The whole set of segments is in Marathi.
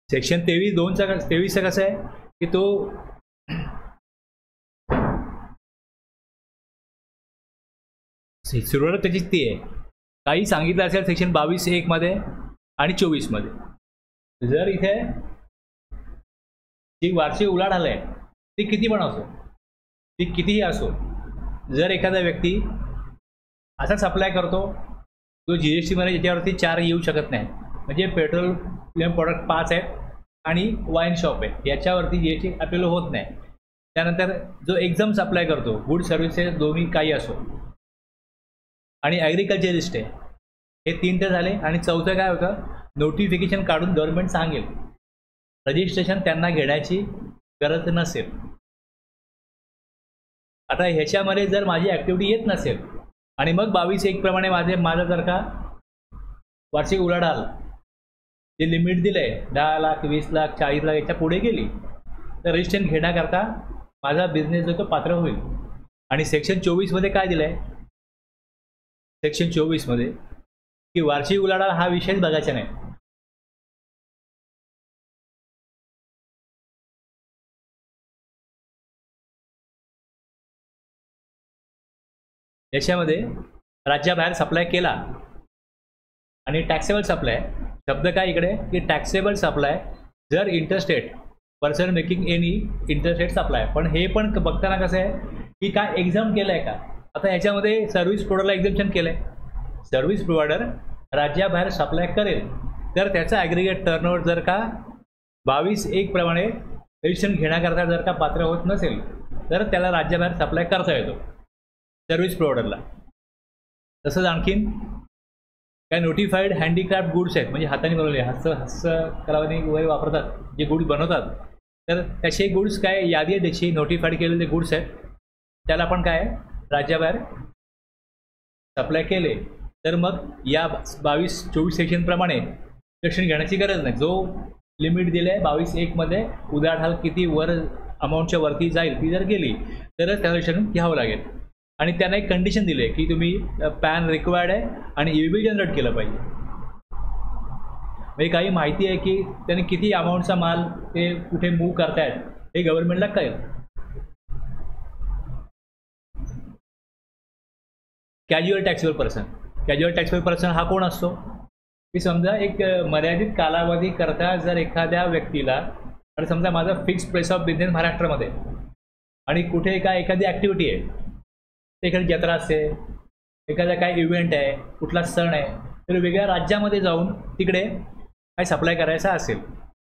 सेक्शन 23(2)चा कसं आहे की तो सुरुवात त्याची ती आहे, काही सांगितलं असेल सेक्शन 22(1) मध्ये आणि 24 मध्ये, जर इथे जी वार्षिक उलाढाल आहे ती किती पण असो, ती कितीही असो, जर एखादा व्यक्ती असा सप्लाय करतो तो GST मध्ये याच्यावरती 4 येऊ शकत नाही, म्हणजे पेट्रोलियम प्रोडक्ट 5 आहेत आणि वाईन शॉप आहे, याच्यावरती GST आपल्याला होत नाही. त्यानंतर जो एक्झाम सप्लाय करतो, गुड सर्व्हिसेस दोन्ही काही असो, आणि ॲग्रिकल्चरिस्ट आहे, हे 3 तर झाले. आणि चौथं काय होतं, नोटिफिकेशन काढून गव्हर्नमेंट सांगेल रजिस्ट्रेशन त्यांना घेण्याची गरज नसेल. आता ह्याच्यामध्ये जर माझी ॲक्टिव्हिटी येत नसेल आणि मग 22(1) प्रमाणे माझं जर का वार्षिक उलाढाल जे लिमिट दिलं आहे 10 लाख 20 लाख 40 लाख याच्या पुढे गेली तर रजिस्ट्रेशन घेण्याकरता माझा बिझनेस जो तो पात्र होईल. आणि सेक्शन 24 मध्ये काय दिलं आहे, सेक्शन 24 मध्ये की वार्षिक उलाढाल हा विषयच बघायचा नाही. याच्यामध्ये राज्याबाहेर सप्लाय केला आणि टॅक्सेबल सप्लाय, शब्द काय इकडे की टॅक्सेबल सप्लाय जर interstate person making any interstate supply. पण हे पण बघताना कसं आहे की काय एक्झाम केलं आहे का. आता ह्याच्यामध्ये सर्व्हिस प्रोव्हायडरला एक्झाम्पशन केलं आहे, सर्व्हिस प्रोव्हायडर राज्याबाहेर सप्लाय करेल तर त्याचा ॲग्रिगेट टर्नओव्हर जर का 22(1) प्रमाणे रजिस्ट्रेशन घेण्याकरता जर का पात्र होत नसेल तर त्याला राज्याबाहेर सप्लाय करता येतो सर्व्हिस प्रोव्हायडरला. तसंच आणखीन काय नोटिफाईड हँडीक्राफ्ट गुड्स आहेत, म्हणजे हाताने बनवले, हस्तकलावणी वगैरे वापरतात जे गुड्स बनवतात, तर त्याचे गुड्स काय यादी आहे त्याची नोटिफाईड केलेले गुड्स आहेत, त्याला आपण काय राज्याबाहेर सप्लाय केले तर मग या 22-24 सेक्शनप्रमाणे रजिस्ट्रेशन घेण्याची गरज नाही. जो लिमिट दिलं आहे 22(1) मध्ये उलाढाल किती वर अमाऊंटच्या वरती जाईल ती जर गेली तरच त्या रजिस्ट्रेशन घ्यावं लागेल. आणि त्यांना एक कंडिशन दिली आहे की तुम्ही पॅन रिक्वायर्ड आहे आणि EBB जनरेट केलं पाहिजे. म्हणजे काही माहिती आहे की त्यांनी किती अमाऊंटचा माल ते कुठे मूव्ह करतायत हे गव्हर्नमेंटला कळेल. Casual taxable person, casual taxable person हा कोण असतो की समजा एक मर्यादित कालावधी करता जर एखाद्या व्यक्तीला, आणि समजा माझा फिक्स प्लेस ऑफ बिझनेस महाराष्ट्रामध्ये आणि कुठे काय एखादी ॲक्टिव्हिटी आहे, एखादी जत्रा असते, एखादा काय इव्हेंट आहे, कुठला सण आहे, तर वेगळ्या राज्यामध्ये जाऊन तिकडे काय सप्लाय करायचा असेल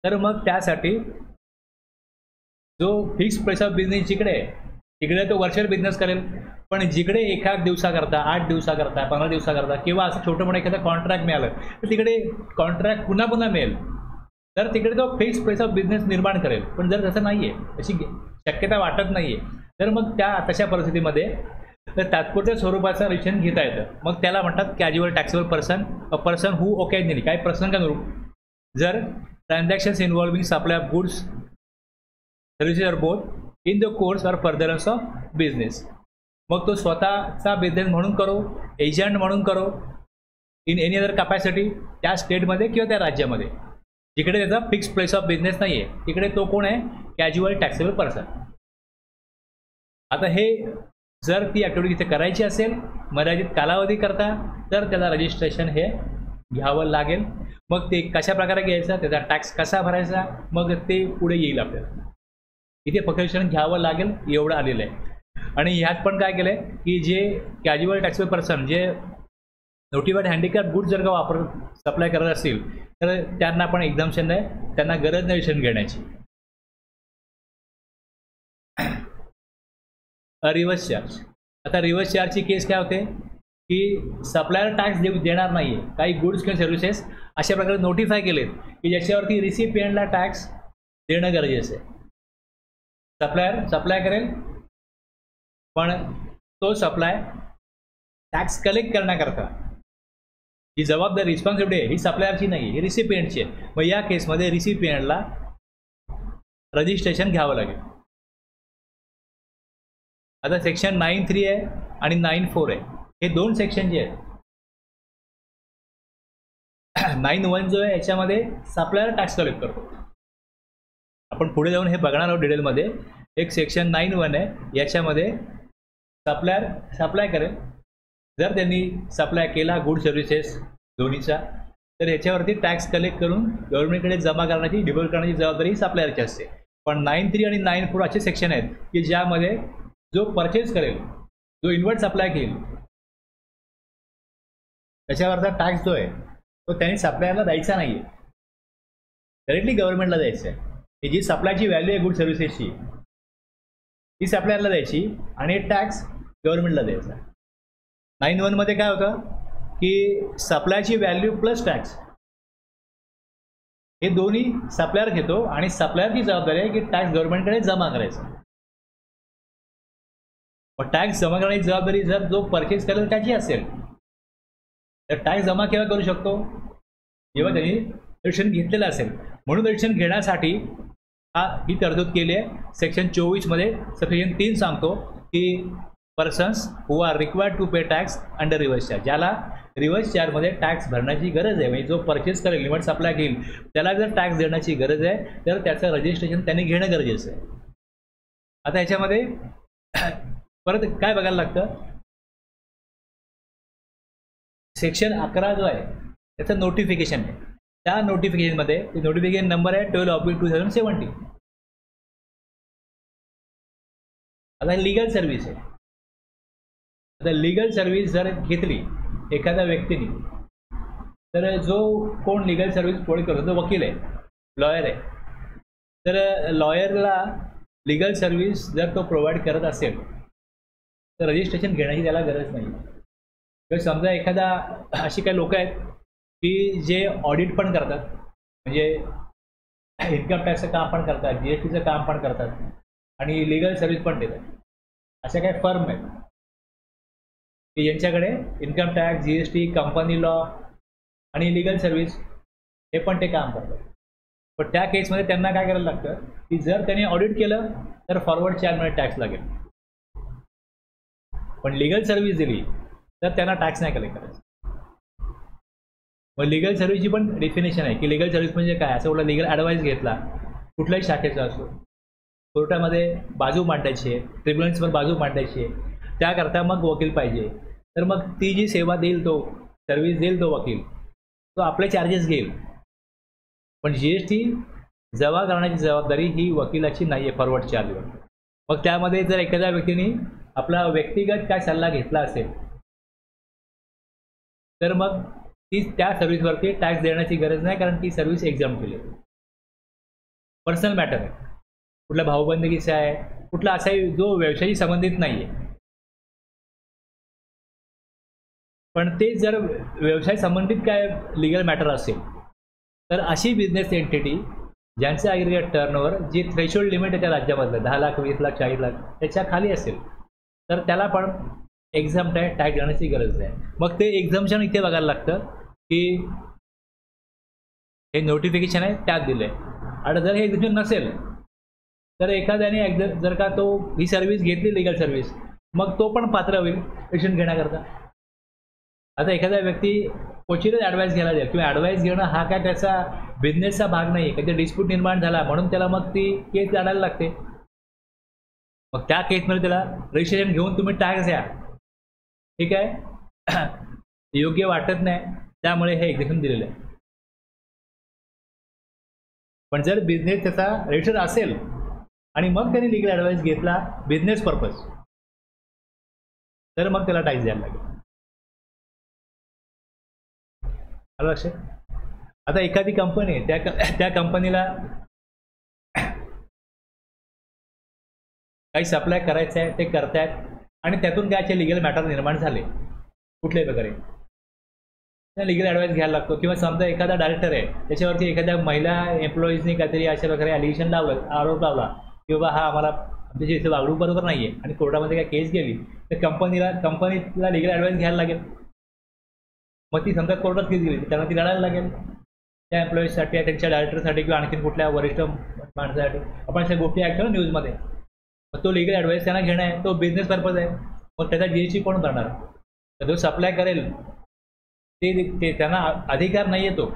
तर मग त्यासाठी जो फिक्स प्लेस ऑफ बिझनेस जिकडे आहे तिकडे तो वर्षभर बिझनेस करेल. पण जिकडे एका दिवसाकरता 8 दिवसाकरता 15 दिवसाकरता किंवा असं छोटं मोठं एखादं कॉन्ट्रॅक्ट मिळालं तर तिकडे कॉन्ट्रॅक्ट पुन्हा पुन्हा मिळेल तर तिकडे तो फिक्स प्लेस ऑफ बिझनेस निर्माण करेल. पण जर तसं नाही आहे, अशी शक्यता वाटत नाही आहे, तर मग त्या तशा परिस्थितीमध्ये तर तात्पुरत्या स्वरूपाचं रजिस्ट्रेशन घेता येतं. मग त्याला म्हणतात casual taxable person, a person who occasionally, काय प्रसंग जर transactions involving supply of goods services or both in the course or furtherance of business. मग तो स्वतःचा बिझनेस म्हणून करो, एजंट म्हणून करो, इन एनी अदर कॅपॅसिटी, त्या स्टेटमध्ये किंवा त्या राज्यामध्ये जिकडे त्याचा फिक्स प्लेस ऑफ बिझनेस नाही आहे तिकडे तो कोण आहे, कॅज्युअल टॅक्सेबल पर्सन. आता हे जर ती ॲक्टिव्हिटी तिथे करायची असेल मर्यादित कालावधी करता तर त्याला रजिस्ट्रेशन हे घ्यावं लागेल. मग ते कशा प्रकारे घ्यायचं, त्याचा टॅक्स कसा भरायचा, मग ते पुढे येईल आपल्याला. इथे फक्त रजिस्ट्रेशन घ्यावं लागेल एवढं आलेलं आहे. आणि ह्यात पण काय केलं आहे की जे कॅज्युअल टॅक्सेबल पर्सन जे नोटिफाईड हँडीक्राफ्ट गुड्स जर का सप्लाय करत असतील तर त्यांना पण एक्झाम्पशन आहे, त्यांना गरज नाही रजिस्ट्रेशन घेण्याची. Reverse charge. आता रिव्हर्स चार्जची केस काय होते की सप्लायर टॅक्स देणार नाही आहे, काही गुड्स किंवा सर्व्हिसेस अशा प्रकारे नोटिफाय केलेत की ज्याच्यावरती रिसिपियंटला टॅक्स देणं गरजेचं आहे. सप्लायर सप्लाय करेल पण तो सप्लाय टॅक्स कलेक्ट करण्याकरता ही जबाबदारी रिस्पॉन्सिबिलिटी आहे ही सप्लायरची नाही आहे, ही रिसिपियंटची आहे. मग या केसमध्ये रिसिपियंटला रजिस्ट्रेशन घ्यावं लागेल. आता सेक्शन 9(3) आहे आणि 9(4) आहे, हे दोन सेक्शन जे आहेत. 9(1) जो आहे याच्यामध्ये सप्लायर टॅक्स कलेक्ट करतो आपण पुढे जाऊन हे बघणार आहोत डिटेलमध्ये. एक सेक्शन 9(1) आहे, याच्यामध्ये सप्लायर सप्लाय करेल. जर त्यांनी सप्लाय केला गुड सर्व्हिसेस दोन्हीचा, तर याच्यावरती टॅक्स कलेक्ट करून गव्हर्नमेंटकडे जमा करण्याची डिबल करण्याची जबाबदारी सप्लायरची असते. पण 9(3) आणि 9(4) असे सेक्शन आहेत की ज्यामध्ये जो परचेस करेल, जो इन्व्हर्ट सप्लाय घेईल, त्याच्यावरचा टॅक्स जो आहे तो त्यांनी सप्लायरला द्यायचा नाही आहे, डायरेक्टली गव्हर्नमेंटला द्यायचं आहे. ही जी सप्लायची व्हॅल्यू आहे गुड सर्व्हिसेसची ती सप्लायरला द्यायची आणि टॅक्स गव्हर्नमेंटला द्यायचा. 9(1) मध्ये काय होतं की सप्लायची व्हॅल्यू प्लस टॅक्स हे दोन्ही सप्लायर घेतो आणि सप्लायरची जबाबदारी आहे की टॅक्स गव्हर्नमेंटकडे जमा करायचा. पण टॅक्स जमा करण्याची जबाबदारी जर जो परचेस करेल त्याची असेल, तर टॅक्स जमा केव्हा करू शकतो, जेव्हा त्यांनी रजिस्ट्रेशन घेतलेलं असेल. म्हणून रजिस्ट्रेशन घेण्यासाठी ही तरतूद केली आहे. सेक्शन 24 मध्ये सेक्शन 3 सांगतो की persons who are required to pay tax under reverse charge, ज्याला रिव्हर्स चार्जमध्ये टॅक्स भरण्याची गरज आहे, म्हणजे जो परचेस करेल लिमिट सप्लाय घेईल त्याला जर टॅक्स देण्याची गरज आहे तर त्याचं रजिस्ट्रेशन त्यांनी घेणं गरजेचं आहे. आता ह्याच्यामध्ये परत काय बघायला लागतं, सेक्शन 11 जो आहे त्याचं नोटिफिकेशन आहे. त्या नोटिफिकेशनमध्ये नोटिफिकेशन नंबर आहे 12/2017. आता लिगल सर्व्हिस आहे. आता लिगल सर्व्हिस जर घेतली एखाद्या व्यक्तीने, तर जो कोण लिगल सर्व्हिस प्रोव्हाइड करतो तो वकील आहे, लॉयर आहे. तर लॉयरला लिगल सर्व्हिस जर तो प्रोव्हाइड करत असेल तर रजिस्ट्रेशन घेण्याची त्याला गरज नाही. तर समजा एखादा अशी काही लोक आहेत की जे ऑडिट पण करतात, म्हणजे इन्कम टॅक्सचं काम पण करतात, GSTचं काम पण करतात आणि लिगल सर्व्हिस पण देतात. अशा काही फर्म आहेत की यांच्याकडे income tax, GST, company law आणि लिगल सर्व्हिस हे पण ते काम करतात. पण त्या केसमध्ये त्यांना काय करायला लागतं की जर त्यांनी ऑडिट केलं तर फॉरवर्ड चार्जमध्ये टॅक्स लागेल. पण लिगल सर्व्हिस दिली तर त्यांना टॅक्स नाही कलेक्ट करायचा. मग लिगल सर्व्हिसची पण डेफिनेशन आहे की लिगल सर्व्हिस म्हणजे काय. असं कुठला लिगल ॲडवाईस घेतला कुठल्याही शाखेचा असो, कोर्टामध्ये बाजू मांडायची आहे, ट्रिब्युनल्सवर बाजू मांडायची आहे, त्याकरता मग वकील पाहिजे. तर मग ती जी सेवा देईल, तो सर्व्हिस देईल तो वकील, तो आपले चार्जेस घेईल. पण GST जमा करण्याची जबाबदारी ही वकिलाची नाही आहे फॉरवर्ड चार्जवर. मग त्यामध्ये जर एखाद्या व्यक्तीने आपला व्यक्तिगत काय सल्ला घेतला असेल तर मग ती त्या सर्व्हिसवरती टॅक्स देण्याची गरज नाही, कारण ती सर्व्हिस एक्झाम केली. पर्सनल मॅटर आहे, कुठल्या भाऊबंदकीचा आहे, कुठला असाही जो व्यवसायाशी संबंधित नाही आहे. पण ते जर व्यवसाय संबंधित काय लिगल मॅटर असेल तर अशी बिझनेस एंटिटी ज्यांचं ॲग्रिगेट टर्नओव्हर जी थ्रेशोल्ड लिमिट आहे त्या राज्यामधलं 10 लाख, 20 लाख, 40 लाख त्याच्या खाली असेल तर त्याला पण एक्झाम्प्ट आहे, टॅक्स देण्याची गरज आहे. मग ते एक्झाम्पशन इथे बघायला लागतं की हे नोटिफिकेशन आहे त्यात दिलं आहे. आणि जर हे एक्झाम्पशन नसेल तर एखाद्याने जर का तो ही सर्व्हिस घेतली लिगल सर्व्हिस, मग तो पण पात्र होईल रजिस्ट्रेशन घेण्याकरता. आता एखादा व्यक्ती क्वचितच ॲडवाईस घ्यायला जाईल किंवा ॲडवाईस घेणं हा काय त्याचा बिझनेसचा भाग नाही आहे. कधी डिस्प्यूट निर्माण झाला म्हणून त्याला मग ती केस लढायला लागते. मग त्या केसमध्ये त्याला रजिस्ट्रेशन घेऊन तुम्ही टॅक्स द्या, ठीक आहे, योग्य वाटत नाही, त्यामुळे हे एक्झेप्शन दिलेलं आहे. पण जर बिझनेस त्याचा रजिस्टर असेल आणि मग त्याने लिगल ॲडवाईस घेतला बिझनेस पर्पज, तर मग त्याला टॅक्स द्यायला लागेल. लक्षात. आता एखादी कंपनी आहे, त्या कंपनीला काही सप्लाय करायचं आहे, ते करतायत आणि त्यातून काय लिगल मॅटर निर्माण झाले कुठल्याही प्रकारे, त्या लिगल ॲडवाईस घ्यायला लागतो. किंवा समजा एखादा डायरेक्टर आहे, त्याच्यावरती एखाद्या महिला एम्प्लॉईजनी काहीतरी अशा प्रकारे ॲलिगेशन लावलं, आरोप लावला की बाबा हा आम्हाला आमच्याशी इथे वागणूक बरोबर नाही आहे आणि कोर्टामध्ये काय केस गेली तर कंपनीला लिगल ॲडवाईस घ्यायला लागेल. मग ती समजा कोर्टात केस गेली त्यांना ती लढायला लागेल त्या एम्प्लॉईजसाठी, त्यांच्या डायरेक्टरसाठी किंवा आणखी कुठल्या वरिष्ठ माणसासाठी. आपण अशा गोष्टी ऐकतो ना न्यूजमध्ये. मग तो लिगल ॲडवाईस त्यांना घेणं आहे, तो बिझनेस पर्पज आहे. मग त्याचा GST कोण भरणार. तर जो सप्लाय करेल ते त्यांना अधिकार नाही आहे, तो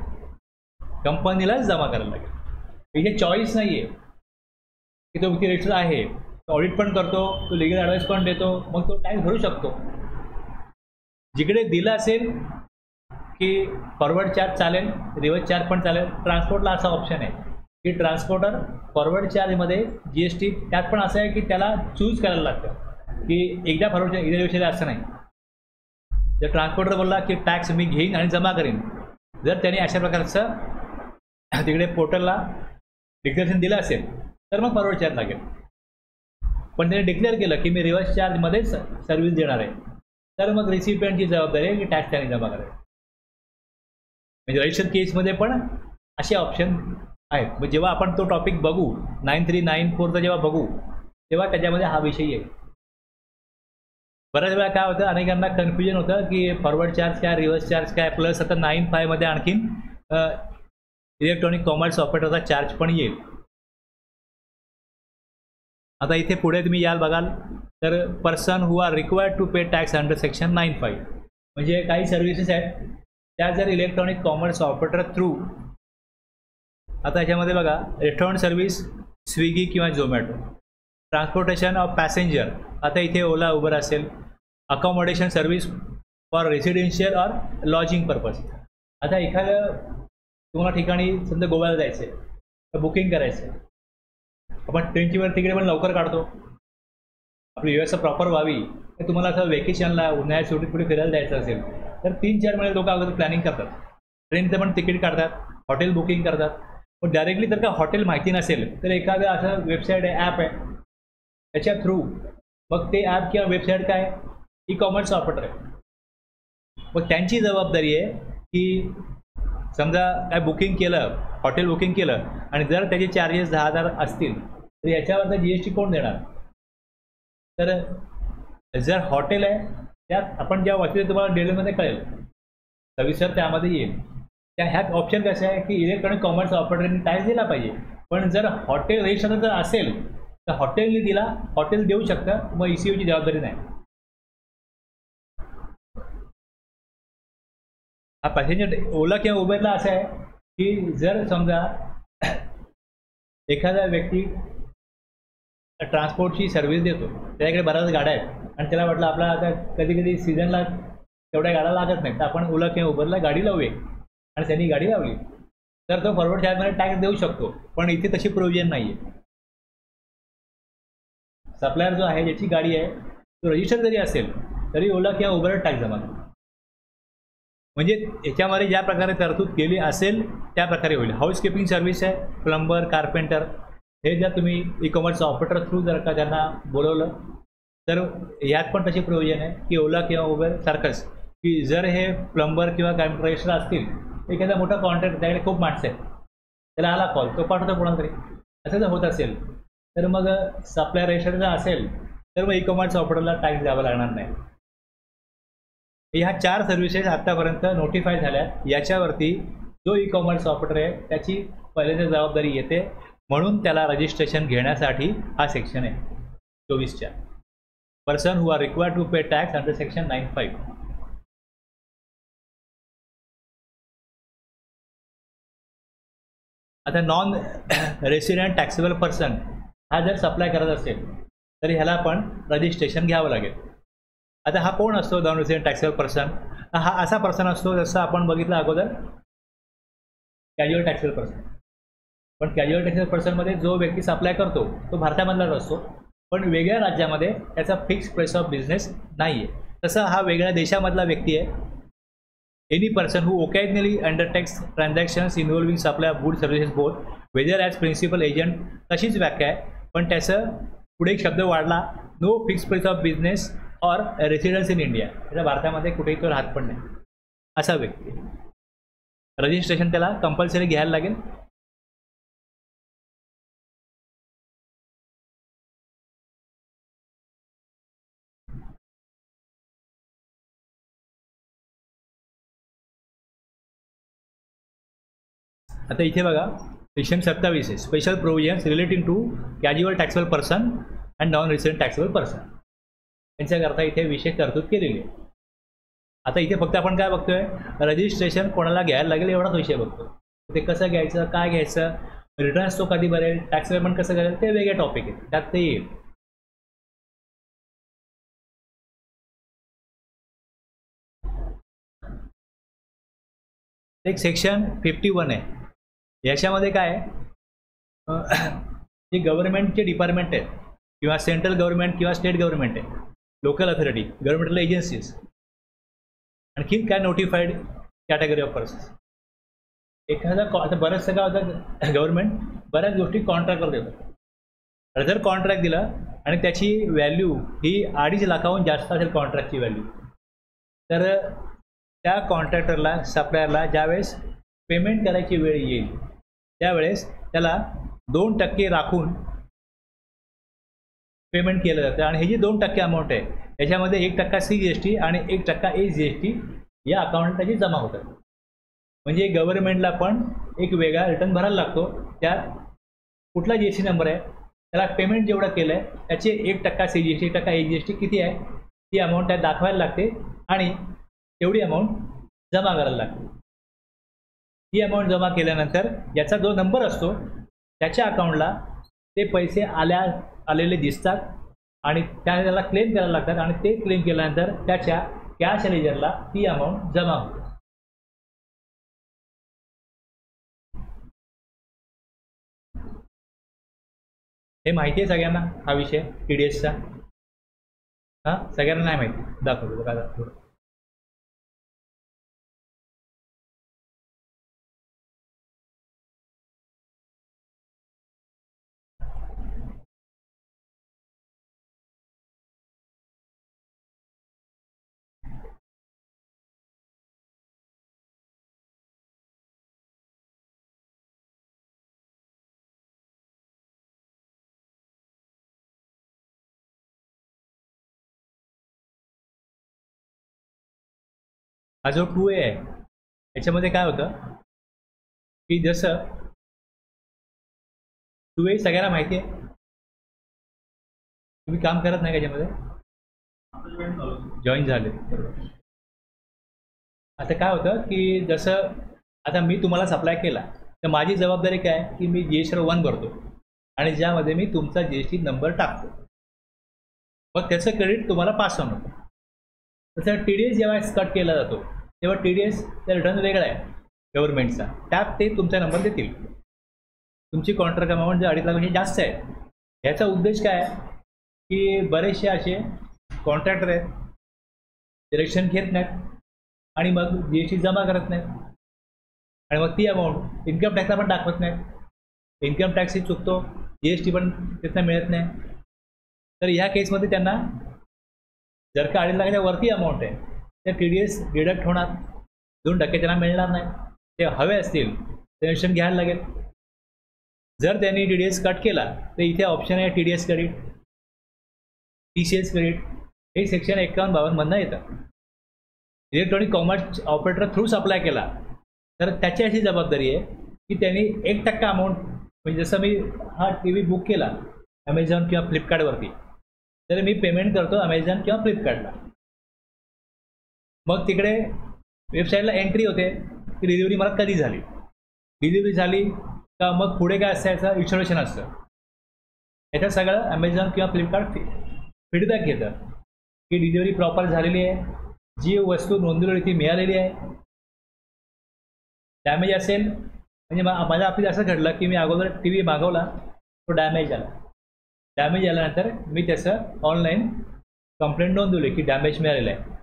कंपनीलाच जमा करायला लागेल. इथे चॉईस नाही आहे की तो व्यक्ती रजिस्टर आहे, तो ऑडिट पण करतो, तो लिगल ॲडवाईस पण देतो, मग तो टॅक्स भरू शकतो. जिकडे दिलं असेल की फॉरवर्ड चार्ज चालेल, रिव्हर्स चार्ज पण चालेल. ट्रान्सपोर्टला असा ऑप्शन आहे की ट्रान्सपोर्टर फॉरवर्ड चार्जमध्ये GST त्यात पण असं आहे की त्याला चूज करायला लागतं की एकदा फॉरवर्ड चार्ज एकदा दिवसाला असं नाही. जर ट्रान्सपोर्टर बोलला की टॅक्स मी घेईन आणि जमा करेन, जर त्याने अशा प्रकारचं तिकडे पोर्टलला डिक्लेरेशन दिलं असेल तर मग फॉरवर्ड चार्ज लागेल. पण त्याने डिक्लेअर केलं की मी रिव्हर्स चार्जमध्येच सर्व्हिस देणार आहे, तर मग रिसिपियंटची जबाबदारी आहे की टॅक्स त्याने जमा करायचा. म्हणजे रजिस्टर केसमध्ये पण असे ऑप्शन आहेत. मग जेव्हा आपण तो टॉपिक बघू 9394चा जेव्हा बघू तेव्हा त्याच्यामध्ये हा विषय येईल. बऱ्याच वेळा काय होतं, अनेकांना कन्फ्युजन होतं की फॉरवर्ड चार्ज काय, रिव्हर्स चार्ज काय, प्लस आता 95 मध्ये आणखीन इलेक्ट्रॉनिक कॉमर्स ऑपरेटरचा चार्ज पण येईल. आता इथे पुढे तुम्ही याल बघाल तर person who are required to pay tax under section 95, म्हणजे काही सर्व्हिसेस आहेत त्या जर इलेक्ट्रॉनिक कॉमर्स ऑपरेटर थ्रू, आता याच्यामध्ये बघा रेस्टॉरंट सर्व्हिस स्विगी किंवा झोमॅटो, ट्रान्सपोर्टेशन ऑफ पॅसेंजर, आता इथे ओला उबर असेल, accommodation service for residential or lodging purpose. आता एखादं तुम्हाला ठिकाणी समजा गोव्याला जायचं आहे तर बुकिंग करायचं आहे, आपण ट्रेनची वेळ तिकडे पण लवकर काढतो, आपली व्यवस्था प्रॉपर व्हावी. तर तुम्हाला असं वेकेशनला उन्हाळ्यात सुट्टीत कुठे फिरायला जायचं असेल तर 3-4 महिने लोक अगोदर प्लॅनिंग करतात, ट्रेनचं पण तिकीट काढतात, हॉटेल बुकिंग करतात. पण डायरेक्टली जर का हॉटेल माहिती नसेल तर एखादं असं वेबसाईट आहे, ॲप आहे, त्याच्या थ्रू मग ते ॲप किंवा वेबसाईट काय ई कॉमर्स ऑपरेटर आहे. मग त्यांची जबाबदारी आहे की समजा काय बुकिंग केलं, हॉटेल बुकिंग केलं आणि जर त्याचे चार्जेस 10,000 असतील तर याच्यावरचा GST कोण देणार. तर जर हॉटेल आहे त्यात आपण ज्या वाचले तुम्हाला डिटेलमध्ये कळेल, सविस्तर त्यामध्ये येईल. त्या ह्यात ऑप्शन कसं आहे की इलेक्ट्रॉनिक कॉमर्स ऑपरेटरने टॅक्स दिला पाहिजे, पण जर हॉटेल रजिस्टर जर असेल तर हॉटेलने दिला, हॉटेल देऊ शकतं, मग ECUची जबाबदारी नाही. हा पॅसेंजर ओला किंवा उबरला असं आहे की जर समजा एखादा व्यक्ती ट्रान्सपोर्टची सर्व्हिस देतो, त्याच्याकडे बऱ्याच गाड्या आहेत आणि त्याला वाटलं आपला आता कधी कधी सीझनला तेवढ्या गाड्या लागत नाहीत तर आपण ओला किंवा उबरला गाडी लावूया, आणि त्यांनी गाडी लावली तर तो फॉरवर्ड चार्जमध्ये टॅक्स देऊ शकतो. पण इथे तशी प्रोव्हिजन नाही आहे. सप्लायर जो आहे ज्याची गाडी आहे तो रजिस्टर जरी असेल तरी ओला किंवा उबर टॅक्स जमा करतो. म्हणजे याच्यामध्ये ज्या प्रकारे तरतूद केली असेल त्या प्रकारे होईल. हाऊसकीपिंग सर्व्हिस आहे, प्लंबर, कार्पेंटर, हे जर तुम्ही ई कॉमर्स ऑपरेटर थ्रू जर का त्यांना बोलवलं तर यात पण तशी प्रोव्हिजन आहे की ओला किंवा उबर सारखंच की जर हे प्लंबर किंवा कार्पेंटर रजिस्टर असतील, एखादा मोठा कॉन्ट्रॅक्ट त्याकडे खूप माणसं आहेत, त्याला आला कॉल, तो पाठवतो कोणाला तरी, असं जर होत असेल तर मग सप्लायर रजिस्टर जर असेल तर मग ई कॉमर्स ऑपरेटरला टॅक्स द्यावा लागणार नाही. ह्या 4 सर्व्हिसेस आत्तापर्यंत नोटिफाय झाल्या. याच्यावरती जो ई कॉमर्स ऑपरेटर आहे त्याची पहिल्यांदा जबाबदारी येते, म्हणून त्याला रजिस्ट्रेशन घेण्यासाठी हा सेक्शन आहे 24च्या. Person who are required to pay tax under section 95. आता नॉन रेसिडेंट टॅक्सेबल पर्सन हा जर सप्लाय करत असेल तर ह्याला पण रजिस्ट्रेशन घ्यावं लागेल. आता हा कोण असतो नॉन रेसिडेंट टॅक्सेबल पर्सन? हा असा पर्सन असतो जसं आपण बघितलं अगोदर कॅज्युअल टॅक्सेबल पर्सन. पण कॅज्युअल टॅक्सेबल पर्सनमध्ये जो व्यक्ती सप्लाय करतो तो भारतामधलाच असतो, पण वेगळ्या राज्यामध्ये त्याचा फिक्स प्लेस ऑफ बिझनेस नाही आहे. तसं हा वेगळ्या देशामधला व्यक्ती आहे. Any person who occasionally undertakes transactions involving supply of good services both whether as principal agent, तशीच व्याख्या आहे, पण त्याचं पुढे एक शब्द वाढला, no fix place of business or residence in India, त्याचा भारतामध्ये कुठेही तो राहत पण नाही असा व्यक्ती. रजिस्ट्रेशन त्याला कंपल्सरी घ्यायला लागेल. आता इथे बघा सेक्शन 27 आहे, special provisions relating to casual taxable person and non resident taxable person, यांच्याकरता इथे विशेष तरतूद केलेली आहे. आता इथे फक्त आपण काय बघतोय, रजिस्ट्रेशन कोणाला घ्यायला लागेल एवढाच विषय बघतो. ते कसं घ्यायचं, काय घ्यायचं, रिटर्न्स तो कधी भरेल, टॅक्स पेमेंट कसं करेल ते वेगळे टॉपिक आहे, त्यात ते येईल. एक सेक्शन 51 आहे. याच्यामध्ये काय आहे, जे गव्हर्नमेंटचे डिपार्टमेंट आहेत किंवा सेंट्रल गव्हर्नमेंट किंवा स्टेट गव्हर्नमेंट आहे, लोकल अथॉरिटी, गव्हर्नमेंटल एजन्सीज, आणखी काय नोटिफाईड कॅटेगरी ऑफ पर्सन्स. एखादा आता बरंचसं काय होतं, गव्हर्नमेंट बऱ्याच गोष्टी कॉन्ट्रॅक्टवर देतात. जर कॉन्ट्रॅक्ट दिलं आणि त्याची व्हॅल्यू ही 2.5 लाखाहून जास्त असेल कॉन्ट्रॅक्टची व्हॅल्यू, तर त्या कॉन्ट्रॅक्टरला, सप्लायरला ज्यावेळेस पेमेंट करायची वेळ येईल त्यावेळेस त्याला 2% राखून पेमेंट केलं जातं. आणि हे जे 2% अमाऊंट आहे त्याच्यामध्ये 1% CGST आणि 1% AGST या अकाउंट त्याची जमा होतात. म्हणजे गव्हर्नमेंटला पण एक वेगळा रिटर्न भरायला लागतो. त्यात कुठला GST नंबर आहे, त्याला पेमेंट जेवढं केलं आहे त्याचे 1% CGST, 1% AGST किती आहे ती अमाऊंट त्यात दाखवायला लागते आणि तेवढी अमाऊंट जमा करायला लागते. ही अमाऊंट जमा केल्यानंतर याचा जो नंबर असतो त्याच्या अकाउंटला ते पैसे आलेले दिसतात आणि त्याला क्लेम करायला लागतात आणि ते क्लेम केल्यानंतर त्याच्या कॅश लेजरला ती अमाऊंट जमा होते. हे माहिती आहे सगळ्यांना हा विषय TDSचा? हां, सगळ्यांना नाही माहिती, दाखवतो बघा दाखवतो. हा जो 2A आहे याच्यामध्ये काय होतं की जसं 2A सगळ्यांना माहिती आहे, तुम्ही काम करत नाही त्याच्यामध्ये, जॉईन झाले. आता काय होतं की जसं आता मी तुम्हाला सप्लाय केला तर माझी जबाबदारी काय की मी GST 1 भरतो आणि ज्यामध्ये मी तुमचा GST नंबर टाकतो, मग त्याचं क्रेडिट तुम्हाला पास ऑन होतं. तसं TDS जेव्हा कट केला जातो तेव्हा TDS त्या रिटर्न वेगळा आहे गव्हर्नमेंटचा, त्यात ते तुमचा नंबर देतील. तुमची कॉन्ट्रॅक्ट अमाऊंट जर 2.5 लाखापेक्षा जास्त आहे, याचा उद्देश काय आहे की बरेचसे असे कॉन्ट्रॅक्टर आहेत डिरेक्शन घेत नाहीत आणि मग GST जमा करत नाहीत आणि मग ती अमाऊंट इन्कम टॅक्सला पण दाखवत नाहीत, इन्कम टॅक्सही चुकतो, GST पण तिथनं मिळत नाही. तर ह्या केसमध्ये त्यांना जर का 2.5 लाखाच्या वरती अमाऊंट आहे तर TDS डिडक्ट होणार, 2% त्यांना मिळणार नाही. ते हवे असतील तर टेन्शन घ्यायला लागेल. जर त्यांनी TDS कट केला तर इथे ऑप्शन आहे TDS क्रेडिट, TCS क्रेडिट, हे सेक्शन 51-52 मधनं येतं. Electronic commerce operator through supply केला तर त्याची अशी जबाबदारी आहे की त्यांनी 1% अमाऊंट, म्हणजे जसं मी हा TV बुक केला ॲमेझॉन किंवा फ्लिपकार्टवरती, तर मी पेमेंट करतो अमेझॉन किंवा फ्लिपकार्टला. मग तिकडे वेबसाईटला एंट्री होते की डिलिव्हरी मला कधी झाली, डिलिव्हरी झाली का मग पुढे काय असतं याचं इन्स्टॉलेशन असतं. याच्यात सगळं अमेझॉन किंवा फ्लिपकार्ट फीडबॅक घेतं की डिलिव्हरी प्रॉपर झालेली आहे, जी वस्तू नोंदवलेली ती मिळालेली आहे. डॅमेज असेल म्हणजे माझ्या बाबतीत असं घडलं की मी अगोदर TV मागवला, तो डॅमेज आला. डॅमेज आल्यानंतर मी त्याचं ऑनलाईन कंप्लेंट नोंदवली की डॅमेज मिळालेलं आहे.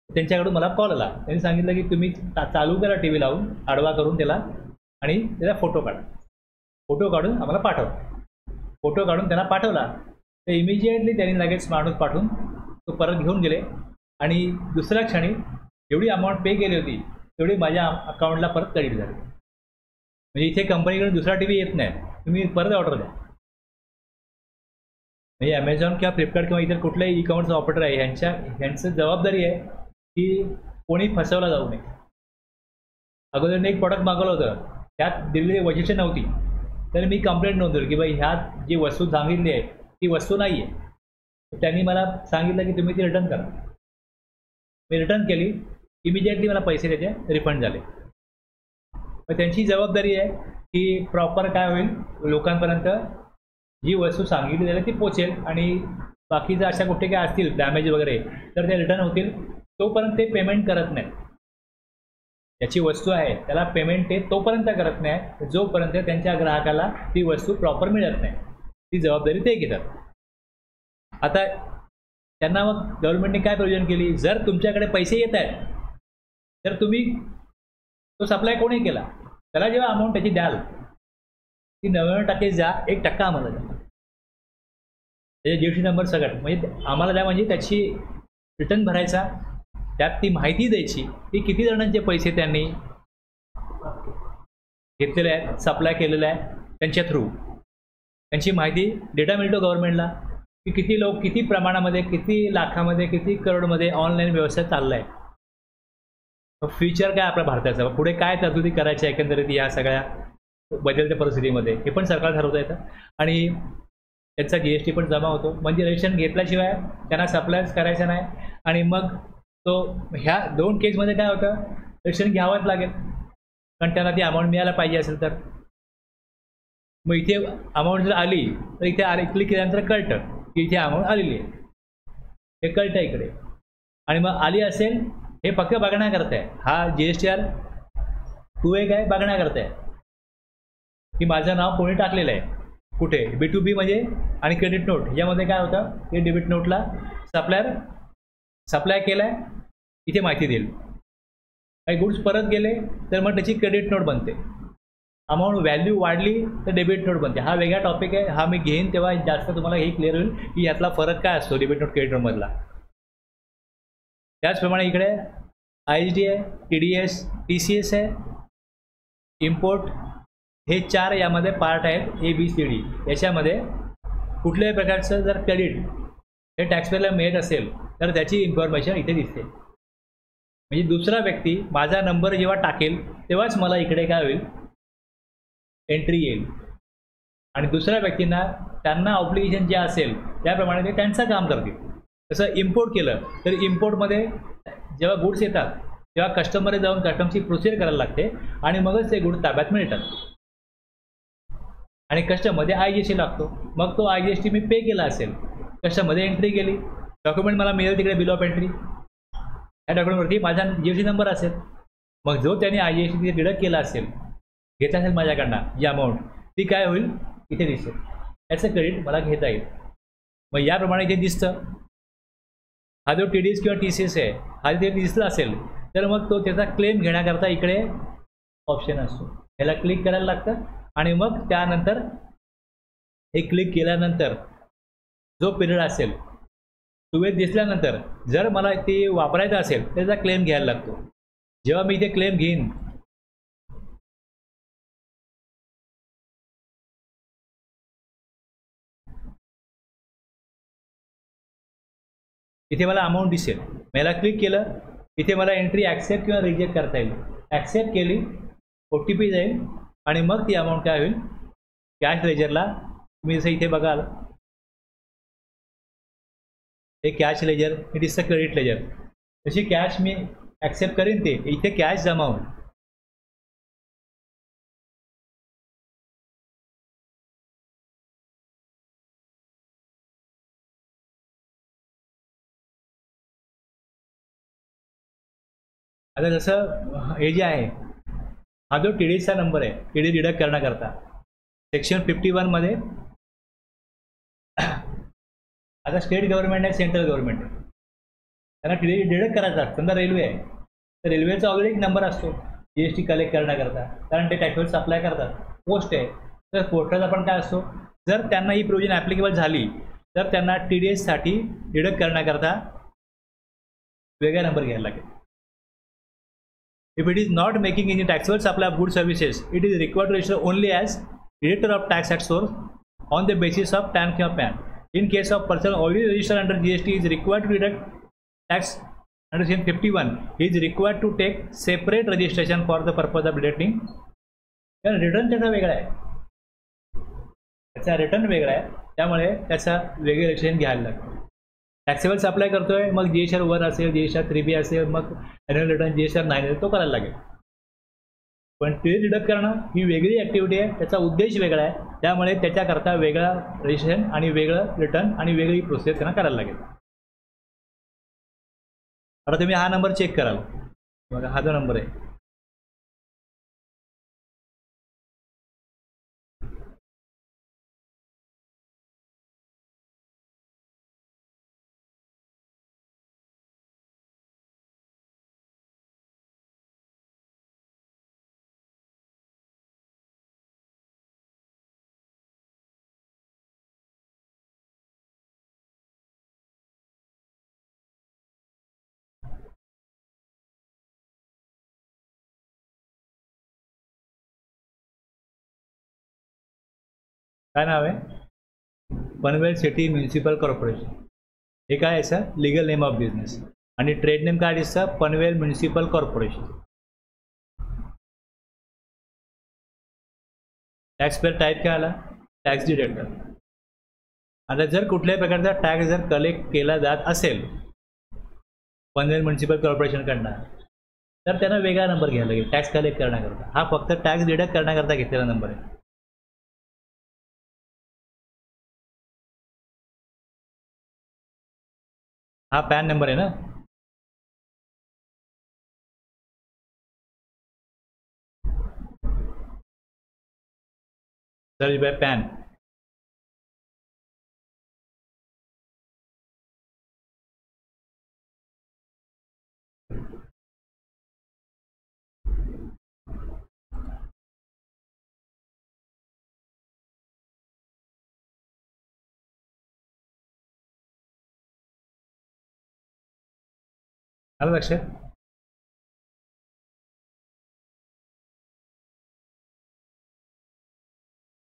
त्यांच्याकडून मला कॉल आला, त्यांनी सांगितलं की तुम्ही चालू करा TV लावून आडवा करून त्याला आणि त्याचा फोटो काढा. फोटो काढून आम्हाला पाठवा. फोटो काढून त्यांना पाठवला तर इमिजिएटली त्यांनी लगेच माणूस पाठवून तो परत घेऊन गेले आणि दुसऱ्या क्षणी एवढी अमाऊंट पे केली होती तेवढी माझ्या अकाउंटला परत क्रेडिट झाली. म्हणजे इथे कंपनीकडून दुसरा TV येत नाही, तुम्ही परत ऑर्डर द्या. म्हणजे अमेझॉन किंवा फ्लिपकार्ट किंवा इतर कुठल्याही ई-कॉमर्स ऑपरेटर आहे यांचं जबाबदारी आहे की कोणी फसवला जाऊ नये. अगोदर एक प्रॉडक्ट मागवलं होतं, त्यात दिलेली वैशिष्ट्य नव्हती, तर मी कंप्लेंट नोंदवली की बाई ह्यात जी वस्तू सांगितली आहे ती वस्तू नाही आहे. त्यांनी मला सांगितलं की तुम्ही ती रिटर्न करा. मी रिटर्न केली, इमिजिएटली मला पैसे त्याचे रिफंड झाले. मग त्यांची जबाबदारी आहे की प्रॉपर काय होईल, लोकांपर्यंत जी वस्तू सांगितली जाईल ती पोचेल आणि बाकीचं अशा कुठे काय असतील डॅमेज वगैरे तर ते रिटर्न होतील. तोपर्यंत ते पेमेंट करत नाही. त्याची वस्तू आहे त्याला पेमेंट ते तोपर्यंत करत नाही जोपर्यंत त्यांच्या ग्राहकाला ती वस्तू प्रॉपर मिळत नाही. ती जबाबदारी ते घेतात. आता त्यांना मग गव्हर्नमेंटने काय प्रोव्हिजन केली, जर तुमच्याकडे पैसे येत आहेत तर तुम्ही तो सप्लाय कोणी केला त्याला जेव्हा अमाऊंट त्याची द्याल ती 99% द्या, 1% आम्हाला द्या. त्याचे जीएसटी नंबर सगळं म्हणजे आम्हाला द्या, म्हणजे त्याची रिटर्न भरायचा, त्यात ती माहिती द्यायची की किती जणांचे पैसे त्यांनी घेतलेले आहेत, सप्लाय केलेलं आहे त्यांच्या थ्रू. त्यांची माहिती डेटा मिळतो गव्हर्नमेंटला की किती लोक किती प्रमाणामध्ये, किती लाखामध्ये, किती करोडमध्ये ऑनलाईन व्यवसाय चालला आहे. फ्युचर काय आपल्या भारताचं, पुढे काय तरतुदी करायच्या एकंदरीत या सगळ्या बदलत्या परिस्थितीमध्ये हे पण सरकार ठरवता येतं. आणि त्यांचा जीएसटी पण जमा होतो. म्हणजे रजिस्ट्रेशन घेतल्याशिवाय त्यांना सप्लायच करायचं नाही. आणि मग तो ह्या 2 केसमध्ये काय होतं, रजिस्ट्रेशन घ्यावंच लागेल कारण त्यांना ती अमाऊंट मिळायला पाहिजे असेल तर. मग इथे अमाऊंट जर आली तर इथे क्लिक केल्यानंतर कळतं की इथे अमाऊंट आलेली आहे, हे कळतं इकडे. आणि मग आली असेल हे फक्त बघण्याकरता आहे. हा GSTR 2A काय बघण्याकरता आहे की माझं नाव कोणी टाकलेलं आहे कुठे. B2B म्हणजे आणि क्रेडिट नोट यामध्ये काय होतं की डेबिट नोटला सप्लाय केला आहे इथे माहिती देईल. काही गुड्स परत गेले तर मग त्याची क्रेडिट नोट बनते. अमाऊंट व्हॅल्यू वाढली तर डेबिट नोट बनते. हा वेगळा टॉपिक आहे, हा मी घेईन तेव्हा जास्त तुम्हाला हे क्लिअर होईल की यातला फरक काय असतो डेबिट नोट क्रेडिट नोटमधला. त्याचप्रमाणे इकडे ISD आहे, TDS, TCS आहे, इम्पोर्ट, हे 4 यामध्ये पार्ट आहेत ABCD. याच्यामध्ये कुठल्याही प्रकारचं जर क्रेडिट हे टॅक्सपेअरला मिळत असेल तर त्याची इन्फॉर्मेशन इथे दिसते. म्हणजे दुसरा व्यक्ती माझा नंबर जेव्हा टाकेल तेव्हाच मला इकडे काय होईल, एंट्री येईल. आणि दुसऱ्या व्यक्तींना त्यांना ऑब्लिगेशन जे असेल त्याप्रमाणे ते त्यांचं काम करतील. तसं इम्पोर्ट केलं तर इम्पोर्टमध्ये जेव्हा गुड्स येतात तेव्हा कस्टमरमध्ये जाऊन कस्टमची प्रोसिजर करायला लागते आणि मगच ते गुड्स ताब्यात मिळतात. आणि कस्टममध्ये IGST लागतो. मग तो IGST मी पे केला असेल, कस्टममध्ये एंट्री केली, डॉक्युमेंट मला मिळेल तिकडे बिल ऑफ एंट्री, त्या डॉक्युमेंटवरती माझा GST नंबर असेल. मग जो त्याने IGST तिथे डिडक्ट केला असेल, घेतला असेल माझ्याकडनं जी अमाऊंट, ती काय होईल इथे दिसेल. याचं क्रेडिट मला घेता येईल. मग याप्रमाणे इथे दिसतं. हा जो TDS किंवा TCS आहे हा तिथे दिसला असेल तर मग तो त्याचा क्लेम घेण्याकरता इकडे ऑप्शन असतो. ह्याला क्लिक करायला लागतं आणि मग त्यानंतर हे क्लिक केल्यानंतर जो पिरियड असेल तो दिसल्यानंतर जर मला ते वापरायचं असेल त्याचा क्लेम घ्यायला लागतो. जेव्हा मी इथे क्लेम घेईन इथे मला अमाऊंट दिसेल. मला क्लिक केलं इथे मला एंट्री ॲक्सेप्ट किंवा रिजेक्ट करता येईल. ॲक्सेप्ट केली OTP जाईल आणि मग ती अमाऊंट काय होईल कॅश लेजरला. तुम्ही जसं इथे बघाल हे cash ledger, it is the credit ledger. तशी कॅश मी ॲक्सेप्ट करीन ते इथे कॅश जमा होईल. आता जसं हे जे आहे हा जो TDSचा नंबर आहे, TDS डिडक्ट करण्याकरता सेक्शन 51 मध्ये आता स्टेट गव्हर्नमेंट आहे, सेंट्रल गव्हर्नमेंट आहे, त्यांना TDS डिडक्ट करायचा असतो. समजा रेल्वे आहे तर रेल्वेचा ऑलरेडी एक नंबर असतो GST कलेक्ट करण्याकरता, कारण ते टॅक्स अप्लाय करतात. पोस्ट आहे तर पोस्टाचा पण काय असतो, जर त्यांना ही प्रोव्हिजन ॲप्लिकेबल झाली तर त्यांना TDS साठी डिडक्ट करण्याकरता वेगळा नंबर घ्यायला लागेल. If it is not making any taxable supply of goods services, it is required to register only as deductor of tax at source on the basis of TAN or PAN. In case of person already registered under GST is required to deduct tax under section 51, he is required to take separate registration for the purpose of deducting. कारण रिटर्न त्याचा वेगळा आहे, त्याचा रिटर्न वेगळा आहे, त्यामुळे त्याचा वेगळे रजिस्ट्रेशन घ्यायला लागतं. टॅक्सेबल सप्लाय करतोय मग GSR 1 असेल, GSR 3B असेल, मग ॲन्युअल रिटर्न GSR 9 असेल, तो करायला लागेल. पण ते डिडक्ट करणं ही वेगळी ॲक्टिव्हिटी आहे, त्याचा उद्देश वेगळा आहे, त्यामुळे त्याच्याकरता वेगळा रजिस्ट्रेशन आणि वेगळं रिटर्न आणि वेगळी प्रोसेस त्यांना करायला लागेल. आता तुम्ही हा नंबर चेक कराल, बघा हा जो नंबर आहे, काय नाव आहे? Panvel city municipal corporation. हे काय आहे sir? Legal name of business. आणि ट्रेड नेम काय दिसतं? Panvel municipal corporation. Tax payer type काय आला? Tax deductor. आता जर कुठल्याही प्रकारचा टॅक्स जर कलेक्ट केला जात असेल पनवेल म्युन्सिपल कॉर्पोरेशनकडनं, तर त्यांना वेगळा नंबर घ्यायला लागेल टॅक्स कलेक्ट करण्याकरता. हा फक्त टॅक्स डिडक्ट करण्याकरता घेतलेला नंबर आहे. हा पॅन नंबर आहे ना? Search by pan. आलं लक्षात?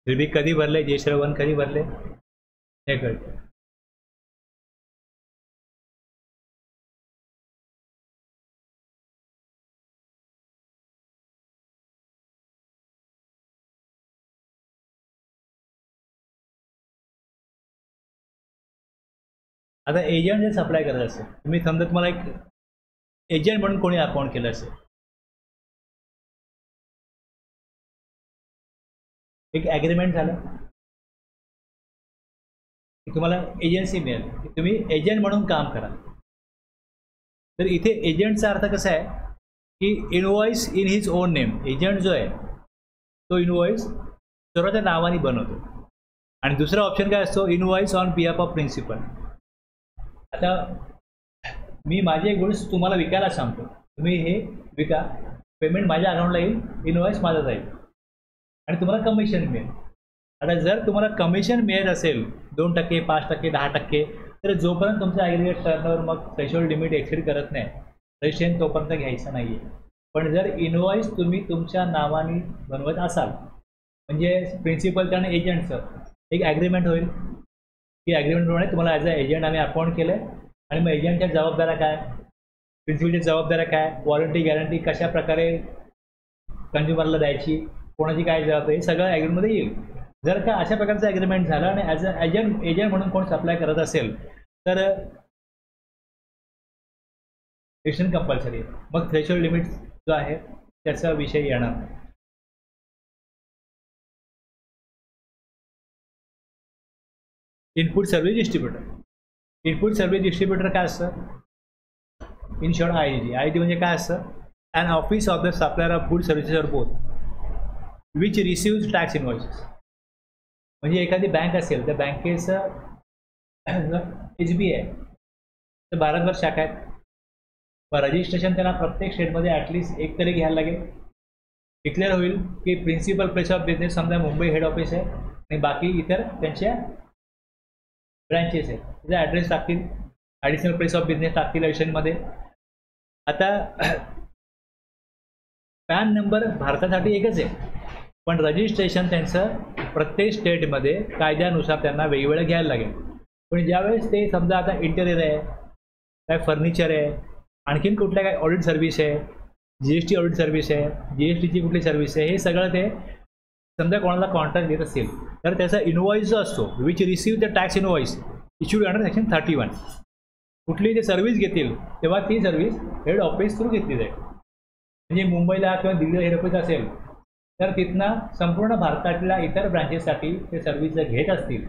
बी कधी भरले, J-1 कधी भरले हे कळतं. आता एजंट जर सप्लाय करत असेल, तुम्ही समजा तुम्हाला एक एजंट म्हणून कोणी अकाउंट केलं असेल, एक ॲग्रीमेंट झालं की तुम्हाला एजन्सी मिळेल की तुम्ही एजंट म्हणून काम करा. तर इथे एजंटचा अर्थ कसा आहे की invoice in his on name. Agent जो आहे तो इनवॉइस सर्वांच्या नावाने बनवतो. आणि दुसरा ऑप्शन काय असतो? Invoice on behalf of principal. आता मी माझे गुड्स तुम्हाला विकायला सांगतो, तुम्ही हे विका, पेमेंट माझ्या अकाउंटला येईल, इनवॉइस माझा जाईल आणि तुम्हाला कमिशन मिळेल. आता जर तुम्हाला कमिशन मिळत असेल 2%, 5%, 10%, तर जोपर्यंत तुमचं ॲग्रिगेट टर्नओव्हर मग थ्रेशोल्ड लिमिट एक्सिड करत नाही, रजिस्ट्रेशन तोपर्यंत घ्यायचं नाही आहे. पण जर इनवॉइस तुम्ही तुमच्या नावाने बनवत असाल, म्हणजे प्रिन्सिपलचं आणि एजंटचं एक ॲग्रीमेंट होईल की ॲग्रीमेंटप्रमाणे तुम्हाला ॲज अ एजंट आम्ही अपॉइंट केलं आहे आणि मग एजंटच्या जबाबदाऱ्या काय, प्रिन्सिपलच्या जबाबदाऱ्या काय, वॉरंटी गॅरंटी कशा प्रकारे कंझ्युमरला द्यायची, कोणाची काय जबाबदारी, हे सगळं ॲग्रीमेंटमध्ये येईल. जर का अशा प्रकारचं ॲग्रीमेंट झालं आणि ॲज अ एजंट म्हणून कोण सप्लाय करत असेल तर रजिस्ट्रेशन कंपल्सरी आहे. मग थ्रेशोल्ड लिमिट जो आहे त्याचा विषय येणार नाही. Input service distributor. Input service distributor काय असतं? इन शॉर्ट ISD म्हणजे काय असतं? An office of the supplier of good services or both which receives tax invoices. म्हणजे एखादी बँक असेल, त्या बँकेचं SBI आहे तर भारतभर शाखा आहेत. मग रजिस्ट्रेशन त्यांना प्रत्येक स्टेटमध्ये ॲटलिस्ट एक तरी घ्यायला लागेल. डिक्लेअर होईल की प्रिन्सिपल प्लेस ऑफ बिझनेस समजा मुंबई हेड ऑफिस आहे आणि बाकी इतर त्यांच्या ब्रँचेस आहेत, त्याचा ॲड्रेस टाकतील, ॲडिशनल प्लेस ऑफ बिझनेस टाकतील रजिस्ट्रेशनमध्ये. आता पॅन नंबर भारतासाठी एकच आहे, पण रजिस्ट्रेशन त्यांचं प्रत्येक स्टेटमध्ये कायद्यानुसार त्यांना वेगवेगळं घ्यायला लागेल. पण ज्यावेळेस ते समजा आता इंटेरियर आहे, काय फर्निचर आहे, आणखीन कुठल्या काय ऑडिट सर्व्हिस आहे, GST ऑडिट सर्व्हिस आहे, GSTची कुठली सर्व्हिस आहे, हे सगळं ते समजा कोणाला कॉन्ट्रॅक्ट देत असेल तर त्याचा इनवॉइस जो असतो which receive the tax invoice issued under section 31. कुठली ते सर्व्हिस घेतील तेव्हा ती सर्व्हिस हेड ऑफिस थ्रू घेतली जाईल. म्हणजे मुंबईला किंवा दिल्लीला हेड ऑफिस असेल तर तिथनं संपूर्ण भारतातल्या इतर ब्रांचेससाठी ते सर्व्हिस जर घेत असतील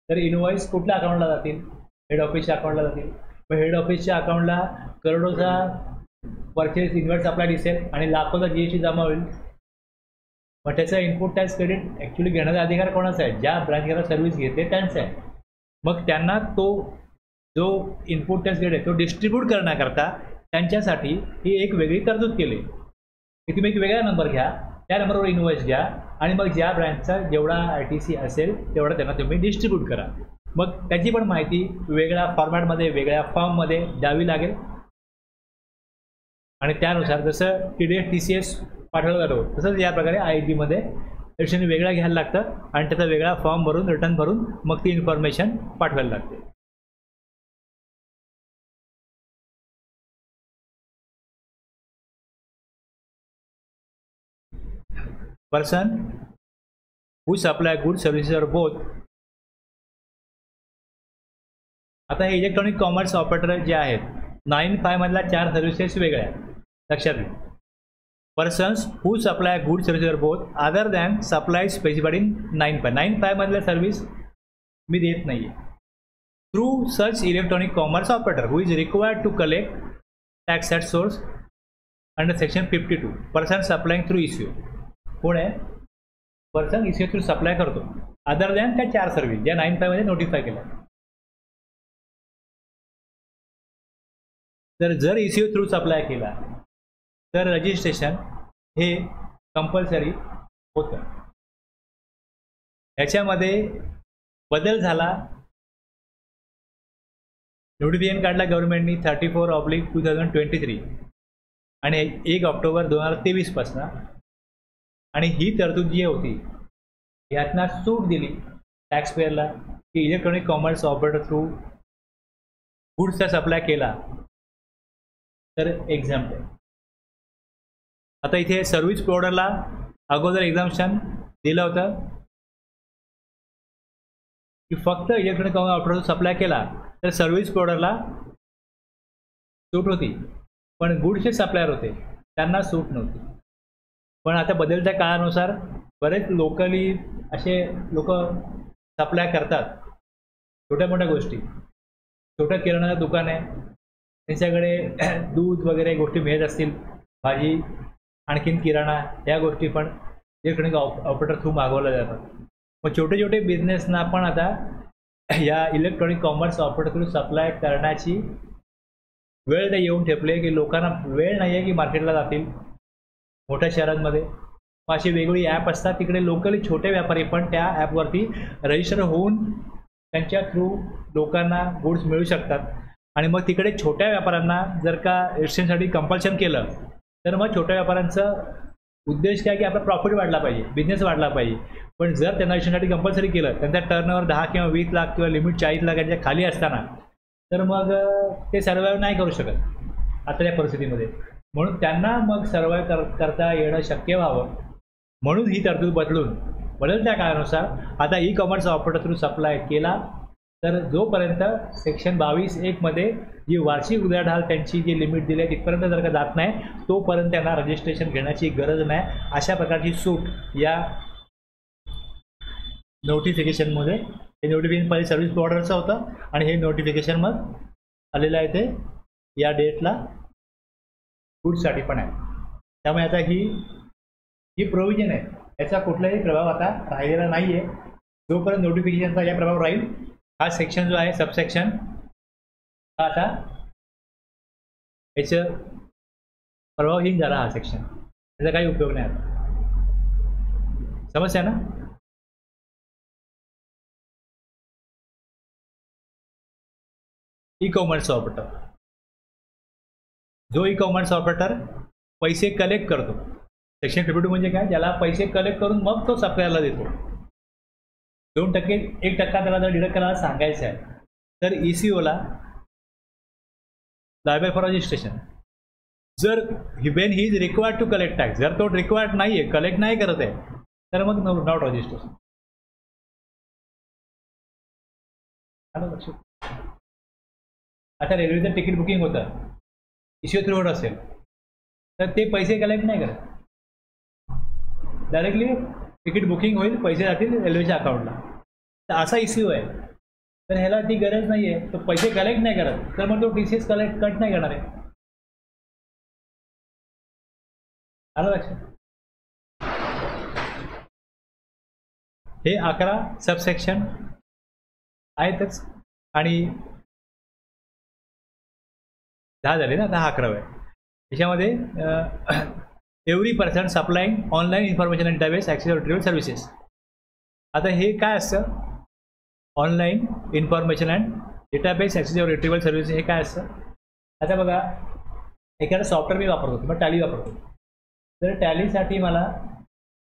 तर इनवॉइस कुठल्या अकाउंटला जातील? हेड ऑफिसच्या अकाउंटला जातील. मग हेड ऑफिसच्या अकाउंटला करोडोचा परचेस इन्व्हर्ट सप्लाय दिसेल आणि लाखोचा जीएसटी जमा होईल. मग त्याचा इनपुट टॅक्स क्रेडिट ॲक्च्युली घेण्याचा अधिकार कोणाचा आहे? ज्या ब्रँचला सर्व्हिस घेते त्यांचा आहे. मग त्यांना तो जो इनपुट टॅक्स क्रेडिट आहे तो डिस्ट्रीब्यूट करण्याकरता त्यांच्यासाठी ही एक वेगळी तरतूद केली की तुम्ही एक वेगळा नंबर घ्या, त्या नंबरवर इनवॉइस घ्या आणि मग ज्या ब्रँचचा जेवढा ITC असेल तेवढा त्यांना तुम्ही डिस्ट्रीब्यूट करा. मग त्याची पण माहिती वेगळ्या फॉर्मॅटमध्ये वेगळ्या फॉर्ममध्ये द्यावी लागेल आणि त्यानुसार जसं TDS TCS पाठवला जातो तसंच या प्रकारे IIT-मध्ये रजिस्ट्रेशन वेगळा घ्यायला लागतं आणि त्याचा वेगळा फॉर्म भरून रिटर्न भरून मग ती इन्फॉर्मेशन पाठवायला लागते. Person who supply good services or both. आता हे इलेक्ट्रॉनिक कॉमर्स ऑपरेटर जे आहेत 9(5) मधल्या 4 सर्व्हिसेस वेगळ्या आहेत. लक्षात घ्या. Persons who supply good services or both other than supply specified in 9(5). 9(5) मधल्या सर्व्हिस मी देत नाही आहे. Through such electronic commerce operator who is required to collect tax at source under section 52. Person supplying through ECO कोण आहे? पर्सन ECO थ्रू सप्लाय करतो अदर दॅन त्या 4 सर्व्हिस ज्या 9(5) मध्ये नोटिफाय केल्या. तर जर ECO थ्रू सप्लाय केला तर रजिस्ट्रेशन हे कंपल्सरी होतं. ह्याच्यामध्ये बदल झाला. नोटिफिकेशन काढला गव्हर्नमेंटनी 34/2023 आणि 1 ऑक्टोबर 2023 पासून आणि ही तरतूद जी होती यातना सूट दिली टॅक्स पेअरला की इलेक्ट्रॉनिक कॉमर्स ऑपरेटर थ्रू गुड्सचा सप्लाय केला तर एक्झाम्प्ट आहे. आता इथे सर्व्हिस प्रोव्हायडरला अगोदर एक्झाम्पशन दिलं होतं की फक्त इलेक्ट्रॉनिक कॉमर्स ऑपरेटर सप्लाय केला तर सर्व्हिस प्रोव्हायडरला सूट होती, पण गुड्सचे सप्लायर होते त्यांना सूट नव्हती. पण आता बदलत्या काळानुसार बरेच लोकली असे लोक सप्लाय करतात छोट्या मोठ्या गोष्टी. छोटं किराणाचं दुकान आहे त्यांच्याकडे दूध वगैरे गोष्टी मिळत असतील, भाजी आणखीन किराणा या गोष्टी पण इलेक्ट्रॉनिक ऑपरेटर थ्रू मागवल्या जातात. मग छोटे छोटे बिझनेसना पण आता या electronic commerce operator through supply करण्याची वेळ ते येऊन ठेपले की लोकांना वेळ नाही आहे की मार्केटला जातील मोठ्या शहरांमध्ये. मग अशी वेगवेगळी ॲप असतात तिकडे लोकली छोटे व्यापारी पण त्या ॲपवरती रजिस्टर होऊन त्यांच्या थ्रू लोकांना गुड्स मिळू शकतात. आणि मग तिकडे छोट्या व्यापाऱ्यांना जर का रजिस्ट्रेशनसाठी कंपल्शन केलं तर मग छोट्या व्यापाऱ्यांचा उद्देश काय की आपला प्रॉफिट वाढला पाहिजे, बिझनेस वाढला पाहिजे. पण जर त्यांना रजिस्ट्रेशनसाठी कंपल्सरी केलं त्यांचा टर्नओव्हर 10 किंवा 20 लाख किंवा लिमिट 40 लाखाच्या खाली असताना तर मग ते सर्वाईव्ह नाही करू शकत आता या परिस्थितीमध्ये. म्हणून त्यांना मग सर्वाईव्ह करता येणं शक्य व्हावं म्हणून ही तरतूद बदलत्या काळानुसार आता e commerce operator through supply केला तर जोपर्यंत सेक्शन 22(1) मध्ये जी वार्षिक उलाढाल त्यांची जी लिमिट दिली आहे तिथपर्यंत जर का जात नाही तोपर्यंत त्यांना रजिस्ट्रेशन घेण्याची गरज नाही. अशा प्रकारची सूट या नोटिफिकेशनमध्ये. हे नोटिफिकेशन पहिले सर्व्हिस प्रोव्हायडरचं होतं आणि हे नोटिफिकेशन मग आलेलं आहे ते या डेटला गुड्ससाठी पण आहे. त्यामुळे आता ही प्रोव्हिजन आहे याचा कुठलाही प्रभाव आता राहिलेला नाही आहे. जोपर्यंत नोटिफिकेशनचा या प्रभाव राहील हा सेक्शन जो आहे सबसेक्शन हा आता याचं प्रभावहीन झाला. हा सेक्शन त्याचा काही उपयोग नाही आता. समस्या ना. ई कॉमर्स ऑपरेटर जो ई कॉमर्स ऑपरेटर पैसे कलेक्ट करतो सेक्शन 52 म्हणजे काय? ज्याला पैसे कलेक्ट करून मग तो सप्लायरला देतो. 2% 1% त्याला जर डिडक्ट करायला सांगायचं आहे तर ECOला लायबल फॉर रजिस्ट्रेशन. जर when he is required to collect tax जर तो रिक्वायर्ड नाही आहे कलेक्ट नाही करत आहे तर मग नॉट रजिस्ट्रेशन. आता रेल्वेचं तिकीट बुकिंग होतं ECO थ्रू असेल तर ते पैसे कलेक्ट नाही करत, डायरेक्टली तिकीट बुकिंग होईल, पैसे जातील रेल्वेच्या अकाउंटला. तर असा इश्यू आहे. तर ह्याला ती गरज नाही आहे, तो पैसे कलेक्ट नाही करत, तर मग तो TCS कट नाही करणार आहे. आलं लक्षात. हे 11 सबसेक्शन आहेतच आणि 10 झाले ना, 10 11 आहे. त्याच्यामध्ये every person supplying online information and database access retrieval services. आता हे काय असतं, online information and database access retrieval services हे काय असतं. आता बघा, एखादं सॉफ्टवेअर मी वापरतो किंवा टॅली वापरतो. तर टॅलीसाठी मला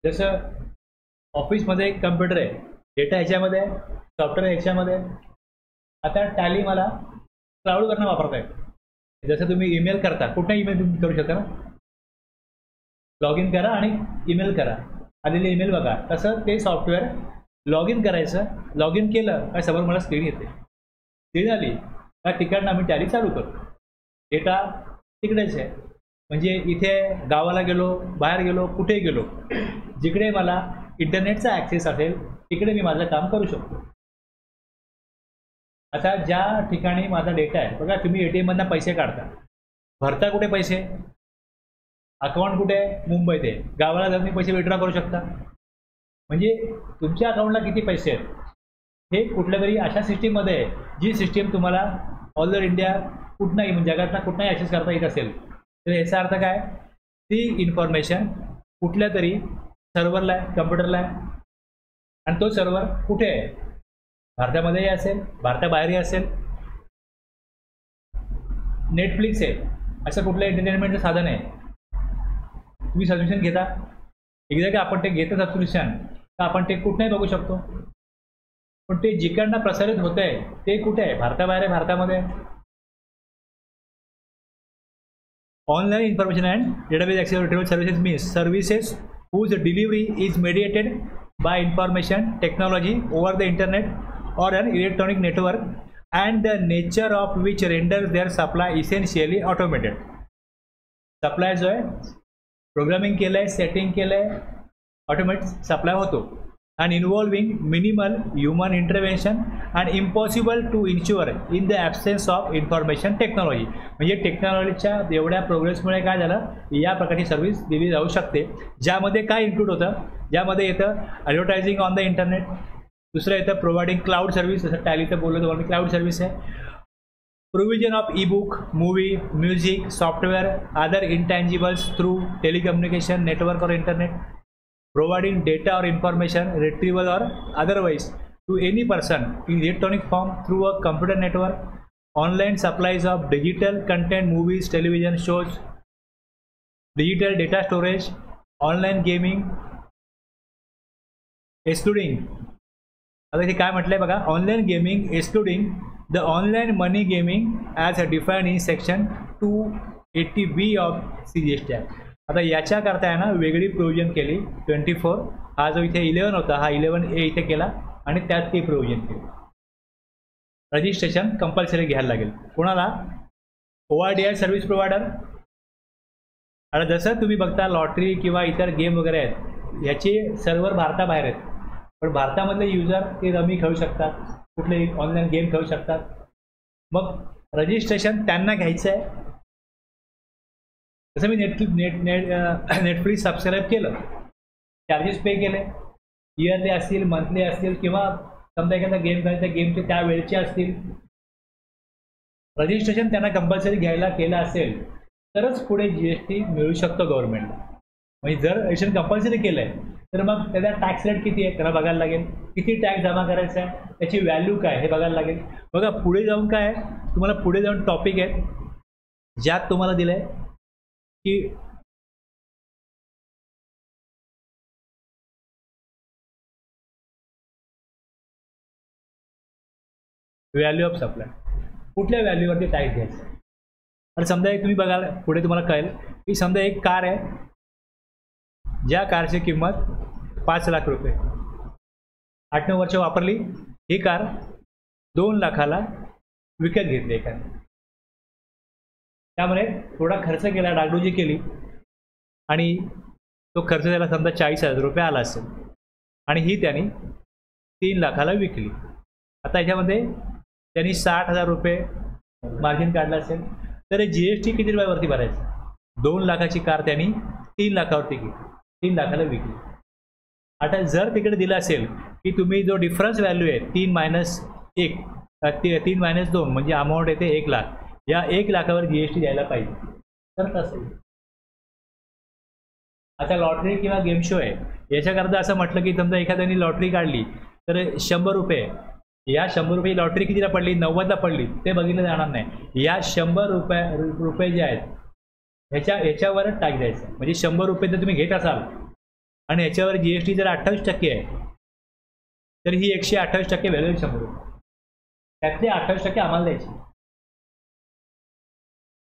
जसं ऑफिसमध्ये एक कम्प्युटर आहे, डेटा ह्याच्यामध्ये आहे, सॉफ्टवेअर ह्याच्यामध्ये आहे. आता टॅली मला क्लाउडवरनं वापरता येतं. जसं तुम्ही ईमेल करता, कुठला ईमेल तुम्ही करू शकता ना, लॉग इन करा आणि ईमेल करा, आलेले ईमेल बघा. तसं ते सॉफ्टवेअर लॉग इन करायचं, लॉग इन केलं काय समोर मला स्क्रीन येते. स्क्रीन आली त्या ठिकाणी आम्ही टॅली चालू करतो. डेटा तिकडेच आहे, म्हणजे इथे गावाला गेलो, बाहेर गेलो, कुठेही गेलो, जिकडे मला इंटरनेटचा ॲक्सेस असेल तिकडे मी माझं काम करू शकतो. आता ज्या ठिकाणी माझा डेटा आहे बघा, तुम्ही ATM मधनं पैसे काढता, भरता कुठे पैसे, अकाउंट कुठे आहे, मुंबईत आहे. गावाला जाऊन पैसे विड्रॉ करू शकता. म्हणजे तुमच्या अकाउंटला किती पैसे आहेत हे कुठल्या तरी अशा सिस्टीममध्ये आहे, जी सिस्टीम तुम्हाला ऑल ओव्हर इंडिया कुठनंही म्हणजे जगातला कुठलाही ॲक्सेस करता येत असेल. तर याचा अर्थ काय, ती इन्फॉर्मेशन कुठल्या तरी सर्व्हरला आहे, कम्प्युटरला आहे, आणि तो सर्व्हर कुठे आहे, भारतामध्येही असेल, भारताबाहेरही असेल. नेटफ्लिक्स आहे, असं कुठलं एंटरटेनमेंटचं साधन आहे, तुम्ही सबस्क्रिप्शन घेता, एकदा का आपण ते घेतं सबस्क्रिप्शन तर आपण ते कुठेही बघू शकतो. पण ते जिकडनं प्रसारित होत आहे ते कुठे आहे, भारताबाहेर आहे, भारतामध्ये. Online information and database access retrieval services means services whose delivery is mediated by information technology over the internet or an electronic network and the nature of which renders their supply essentially automated. Supply जो आहे प्रोग्रामिंग केलं आहे, सेटिंग केलं आहे, ऑटोमॅटिक सप्लाय होतो. and involving minimal human intervention and impossible to ensure in the absence of information technology. म्हणजे टेक्नॉलॉजीच्या एवढ्या प्रोग्रेसमुळे काय झालं, या प्रकारची सर्व्हिस दिली जाऊ शकते. ज्यामध्ये काय इन्क्लूड होतं, ज्यामध्ये येतं ॲडव्हर्टायझिंग ऑन द इंटरनेट, दुसरं येतं प्रोव्हाइडिंग क्लाउड सर्व्हिस, जसं टॅलीचं बोललं तुम्हाला क्लाउड सर्व्हिस आहे. Provision of ebook, movie, music, software, other intangibles through telecommunication network or internet. Providing data or information retrieval or otherwise to any person in electronic form through a computer network. Online supplies of digital content, movies, television shows, digital data storage, online gaming, excluding. आता इथे काय म्हटलंय बघा, online gaming excluding the online money gaming as a define in section 280B of CGST act. आता याच्याकरता आहे ना वेगळी प्रोव्हिजन केली. 24 हा जो इथे 11 होता, हा 11A इथे केला आणि त्यात ते प्रोव्हिजन केली. रजिस्ट्रेशन कंपल्सरी घ्यायला लागेल कोणाला, ORDI सर्व्हिस प्रोव्हायडर. आता जसं तुम्ही बघता लॉटरी किंवा इतर गेम वगैरे आहेत, याचे सर्व्हर भारताबाहेर आहेत, पण भारतामधले युजर ते रमी खेळू शकतात, कुठलेही ऑनलाईन गेम खेळू शकतात. मग रजिस्ट्रेशन त्यांना घ्यायचं आहे. जसं मी नेटफ्लिक्स सबस्क्राईब केलं, चार्जेस पे केले, इयरली असतील, मंथली असतील, किंवा समजा एखादा गेम खेळायचा, गेमचे त्या वेळचे असतील. रजिस्ट्रेशन त्यांना कंपल्सरी घ्यायला केलं असेल तरच पुढे GST मिळू शकतो गव्हर्नमेंटला. म्हणजे जर रजिस्ट्रेशन कंपल्सरी केलं आहे तर मग त्याचा टॅक्स रेट किती आहे त्याला बघायला लागेल, किती टॅक्स जमा करायचा आहे, त्याची व्हॅल्यू काय हे बघायला लागेल. बघा पुढे जाऊन काय आहे, तुम्हाला पुढे जाऊन टॉपिक आहे ज्यात तुम्हाला दिलं आहे की व्हॅल्यू ऑफ सप्लाय, कुठल्या व्हॅल्यूवरती टॅक्स घ्यायचा. आणि समजा एक तुम्ही बघाल पुढे तुम्हाला कळेल की समजा एक कार आहे, ज्या कारची किंमत 5 लाख रुपये, 8-9 वर्ष वापरली, ही कार 2 लाखाला विकत घेतली एखादी. त्यामुळे थोडा खर्च केला, डागडुजी केली, आणि तो खर्च त्याला समजा 40,000 रुपये आला असेल आणि ही त्यांनी 3 लाखाला विकली. आता याच्यामध्ये त्यांनी 60,000 रुपये मार्जिन काढलं असेल तर GST किती रुपयावरती भरायचं? 2 लाखाची कार त्यांनी 3 लाखावरती घेतली, 3 लाखाला विकली. आता जर तिकडे दिलं असेल की तुम्ही जो डिफरन्स व्हॅल्यू आहे 3 - 1 3 - 2 म्हणजे अमाऊंट येते 1 लाख, या 1 लाखावर GST द्यायला पाहिजे, तर तसं. आता लॉटरी किंवा गेम शो आहे, याच्याकरता असं म्हटलं की समजा एखाद्याने लॉटरी काढली तर 100 रुपये, या 100 रुपये लॉटरी कितीला पडली? 90ला पडली, ते बघितलं जाणार नाही. या 100 रुपये जे आहेत ह्याच्यावरच टॅक्स द्यायचा. म्हणजे 100 रुपये जर तुम्ही घेत असाल आणि ह्याच्यावर GST जर 28% आहे तर ही 128% व्हॅल्यू 100 रुपये, त्यातले 28% आम्हाला द्यायची.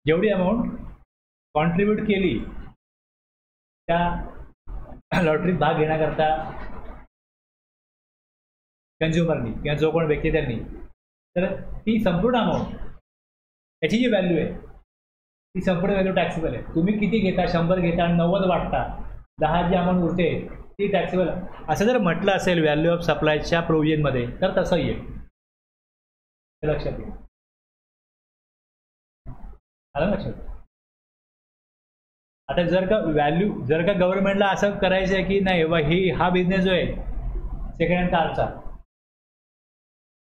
जेवढी अमाऊंट कॉन्ट्रीब्यूट केली त्या लॉटरीत भाग घेण्याकरता कन्झ्युमरनी किंवा जो कोण व्यक्ती त्यांनी, तर ती संपूर्ण अमाऊंट, याची जी व्हॅल्यू आहे ती संपूर्ण व्हॅल्यू टॅक्सेबल आहे. तुम्ही किती घेता? 100 घेता आणि 90 वाटता, 10 जी अमाऊंट उरते ती टॅक्सेबल. असं जर म्हटलं असेल व्हॅल्यू ऑफ सप्लायच्या प्रोव्हिजनमध्ये तर तसं येईल, हे लक्षात येईल. आलं लक्षात? आता जर का गव्हर्नमेंटला असं करायचं आहे की नाही हा बिझनेस जो आहे सेकंड हँड कारचा,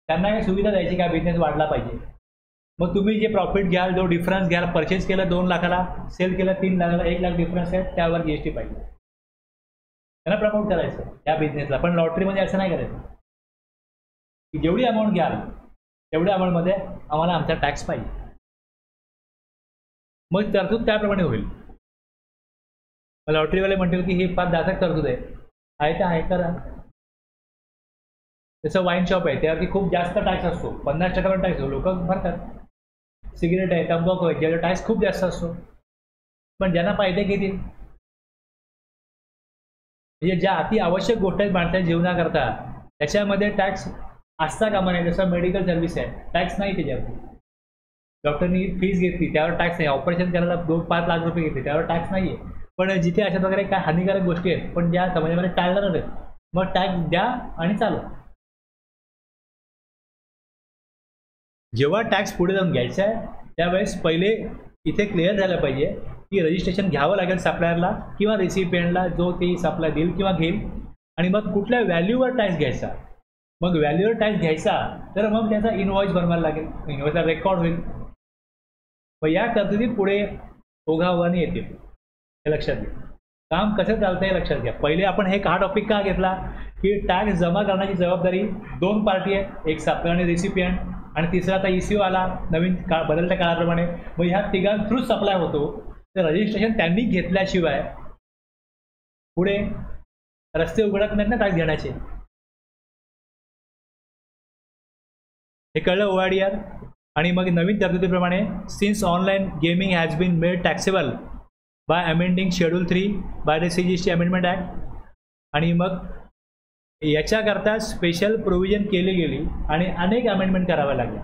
त्यांना काही सुविधा द्यायची का बिझनेस वाढला पाहिजे, मग तुम्ही जे प्रॉफिट घ्याल, जो डिफरन्स घ्याल, परचेस केलं 2 लाखाला, सेल केलं 3 लाखाला, 1 लाख डिफरन्स आहे, त्यावर GST पाहिजे. त्यांना प्रमोट करायचं त्या बिझनेसला. पण लॉटरीमध्ये असं नाही करायचं की जेवढी अमाऊंट घ्याल तेवढ्या अमाऊंटमध्ये आम्हाला आमचा टॅक्स पाहिजे. मग तरतूद त्याप्रमाणे होईल. लॉटरीवाले म्हणतील की हे 5-10 तरतूद आहे तर आहे करा. जसं वाईन शॉप आहे त्यावरती खूप जास्त टॅक्स असतो, 50% टॅक्स असतो, लोक भरतात. सिगरेट आहे, तंबाखू आहे, ज्याचा टॅक्स खूप जास्त असतो, पण ज्यांना पाहिजे घेतील. म्हणजे ज्या अति आवश्यक गोष्टी आहेत माणसाच्या जीवनाकरता त्याच्यामध्ये टॅक्स असता कामा नये. जसं मेडिकल सर्व्हिस आहे, टॅक्स नाही त्याच्यावरती. डॉक्टरनी फीस घेतली त्यावर टॅक्स नाही, ऑपरेशन करायला 2-5 लाख रुपये घेतले त्यावर टॅक्स नाही आहे. पण जिथे अशा प्रकारे काय हानिकारक गोष्टी आहेत पण ज्या समाजामध्ये टाळणार आहेत, मग टॅक्स द्या आणि चालू. जेव्हा टॅक्स पुढे जाऊन घ्यायचा आहे त्यावेळेस पहिले इथे क्लिअर झालं पाहिजे की रजिस्ट्रेशन घ्यावं लागेल सप्लायरला किंवा रेसिपियंटला, जो ती सप्लाय देईल किंवा घेईल, आणि मग कुठल्या व्हॅल्यूवर टॅक्स घ्यायचा. मग व्हॅल्यूवर टॅक्स घ्यायचा तर मग त्याचा इनवॉइस बनवायला लागेल, इनवॉइसचा रेकॉर्ड होईल. मग या तरतुदी पुढे ओघाओघाने येतील, हे लक्षात घ्या. काम कसं चालतं हे लक्षात घ्या. पहिले आपण हा टॉपिक का घेतला की टॅक्स जमा करण्याची जबाबदारी 2 पार्टी आहे, एक सप्लायर आणि रेसिपियंट, आणि तिसरा आता ECO आला नवीन बदलत्या काळाप्रमाणे. मग ह्या तिघां सप्लाय होतो. तर रजिस्ट्रेशन त्यांनी घेतल्याशिवाय पुढे रस्ते उघडत नाहीत ना टॅक्स घेण्याचे. हे कळलं OIDR. आणि मग नवीन तरतुदीप्रमाणे since online gaming has been made taxable by amending schedule 3 by the CGST amendment act. आणि मग याच्याकरता स्पेशल प्रोव्हिजन केली गेली आणि अनेक अमेंडमेंट कराव्या लागल्या.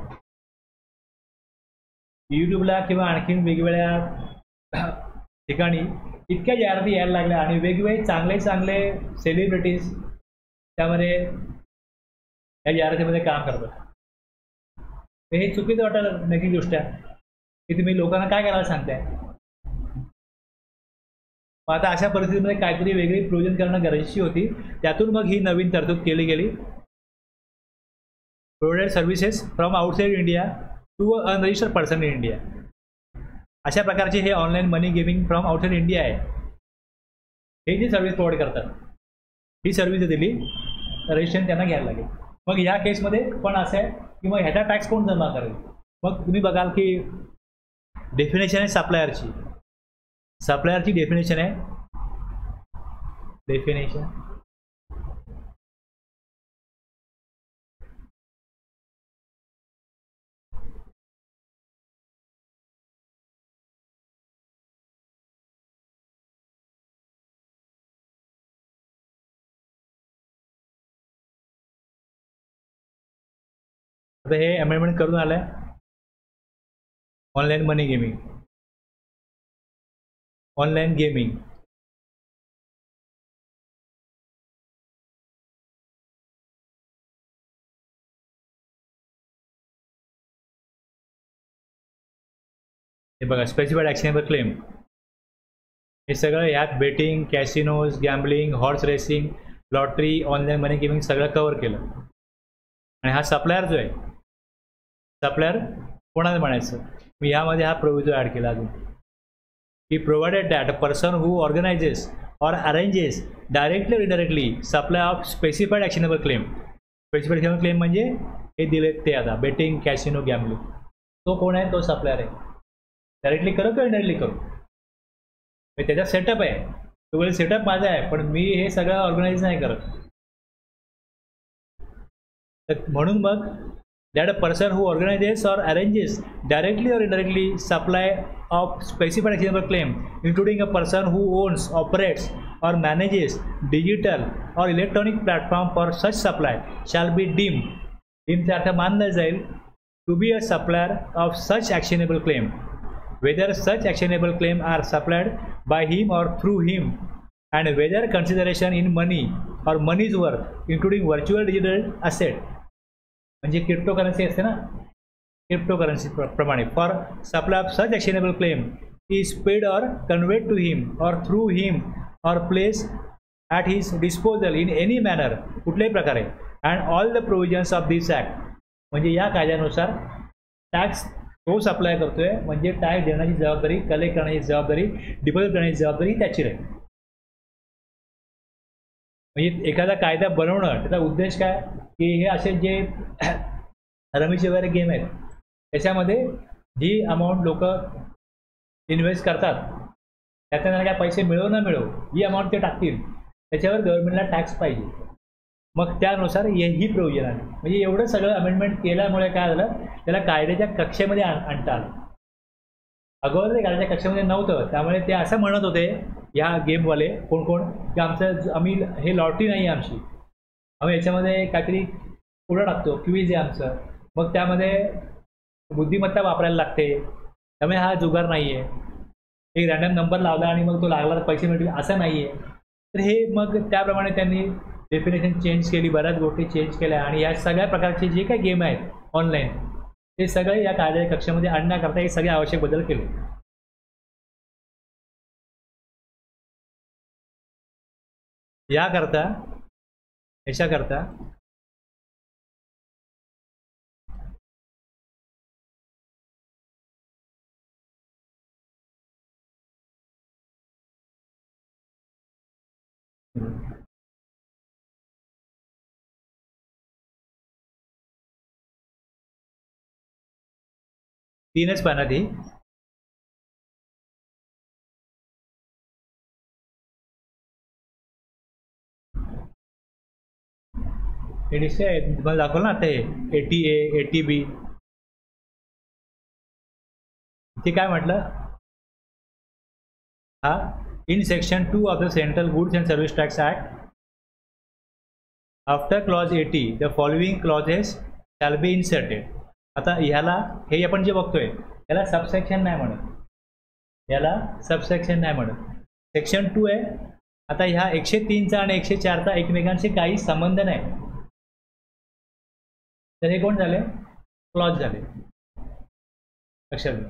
यूट्यूबला किंवा आणखीन वेगवेगळ्या ठिकाणी इतक्या जाहिराती यायला लागल्या आणि वेगवेगळे चांगले सेलिब्रिटीज त्यामध्ये या जाहिरातीमध्ये काम करतात. हे चुकीचं वाटायला नक्की गोष्ट आहे की तुम्ही लोकांना काय करायला सांगताय. मग आता अशा परिस्थितीमध्ये काहीतरी वेगळी प्रोव्हिजन करणं गरजेची होती. त्यातून मग ही नवीन तरतूद केली गेली. Provided services from outside India to unregistered person in India. अशा प्रकारचे हे online money gaming from outside India आहे. हे जी सर्व्हिस प्रोव्हाइड करतात, ही सर्व्हिस दिली रजिस्ट्रेशन त्यांना घ्यायला लागेल. मग ह्या केसमध्ये पण असं आहे की मग ह्याचा टॅक्स कोण जमा करेल. मग तुम्ही बघाल की डेफिनेशन आहे सप्लायरची डेफिनेशन आहे. आता हे अमेंडमेंट करून आलं आहे. Online money gaming, online gaming हे बघा स्पेसिफाईड ॲक्शनेबल क्लेम, हे सगळं यात betting, casinos, gambling, horse racing, lottery, online money gaming सगळं कव्हर केलं. आणि हा सप्लायर जो आहे, सप्लायर कोणाला म्हणायचं, मी यामध्ये हा प्रोव्हिजो ॲड केला अजून की provided that a person who organises or arranges directly or indirectly supply of specified actionable claim. Specified actionable claim म्हणजे हे दिले ते आता बेटिंग, कॅसिनो, गॅम्बलिंग, तो कोण आहे, तो सप्लायर आहे. डायरेक्टली करू किंवा इनडायरेक्टली करू, त्याचा सेटअप आहे, तो वेळ सेटअप माझा आहे, पण मी हे सगळं ऑर्गनाईज नाही करत. तर म्हणून मग that a person who organizes or arranges directly or indirectly supply of specified actionable claim, including a person who owns, operates or manages digital or electronic platform for such supply shall be deemed, चा अर्थ मानला जाईल, to be a supplier of such actionable claim, whether such actionable claim are supplied by him or through him, and whether consideration in money or money's worth, including virtual digital asset, म्हणजे क्रिप्टोकरन्सी असते ना, क्रिप्टोकरन्सी प्रमाणे, for supply of such actionable claim is paid or conveyed to him or through him or place at his disposal in any manner, कुठल्याही प्रकारे, and all the provisions of this act. म्हणजे या कायद्यानुसार टॅक्स तो सप्लाय करतोय, म्हणजे टॅक्स देण्याची जबाबदारी, कलेक्ट करण्याची जबाबदारी, डिपॉझिट करण्याची जबाबदारी त्याची राहील. म्हणजे एखादा कायदा बनवणं त्याचा उद्देश काय की हे असे जे रमीचे वगैरे गेम आहेत त्याच्यामध्ये जी अमाऊंट लोक इन्व्हेस्ट करतात त्याचा त्यांना काय पैसे मिळो ना मिळो, ही अमाऊंट ते टाकतील, त्याच्यावर गव्हर्नमेंटला टॅक्स पाहिजे. मग त्यानुसार ही प्रोव्हिजन आली. म्हणजे एवढं सगळं अमेंडमेंट केल्यामुळे काय झालं, त्याला कायद्याच्या कक्षेमध्ये आणता आलं. अगोदर ते कायद्याच्या कक्षेमध्ये नव्हतं, त्यामुळे ते असं म्हणत होते या गेमवाले कोण कोण की आम्ही हे लॉटरी नाही आहे आमची, आम्ही याच्यामध्ये काहीतरी पुढं टाकतो, क्विज आहे आमचं, मग त्यामध्ये बुद्धिमत्ता वापरायला लागते, त्यामुळे हा जुगार नाही आहे, एक रॅन्डम नंबर लावला आणि मग तो लागला तर पैसे मिळतील असं नाही आहे. तर हे मग त्याप्रमाणे त्यांनी डेफिनेशन चेंज केली, बऱ्याच गोष्टी चेंज केल्या, आणि या सगळ्या प्रकारचे जे काही गेम आहेत ऑनलाईन ते सगळे या कायद्याच्या कक्षामध्ये आणण्याकरता हे सगळे आवश्यक बदल केले. याकरता याच्याकरता तीनच पानात ही दिसते तुम्हाला दाखवलं ना आता हे 80A 80B. ते काय म्हटलं, हा in section 2 of the central goods and service tax act after clause 80 the following clauses shall be inserted. आता ह्याला हे आपण जे बघतोय याला सबसेक्शन नाही म्हणत, याला सबसेक्शन नाही म्हणत, सेक्शन 2 आहे. आता ह्या 103चा आणि 104चा एकमेकांशी काही संबंध नाही, तर हे कोण झाले, क्लॉज झाले. लक्षात घ्या,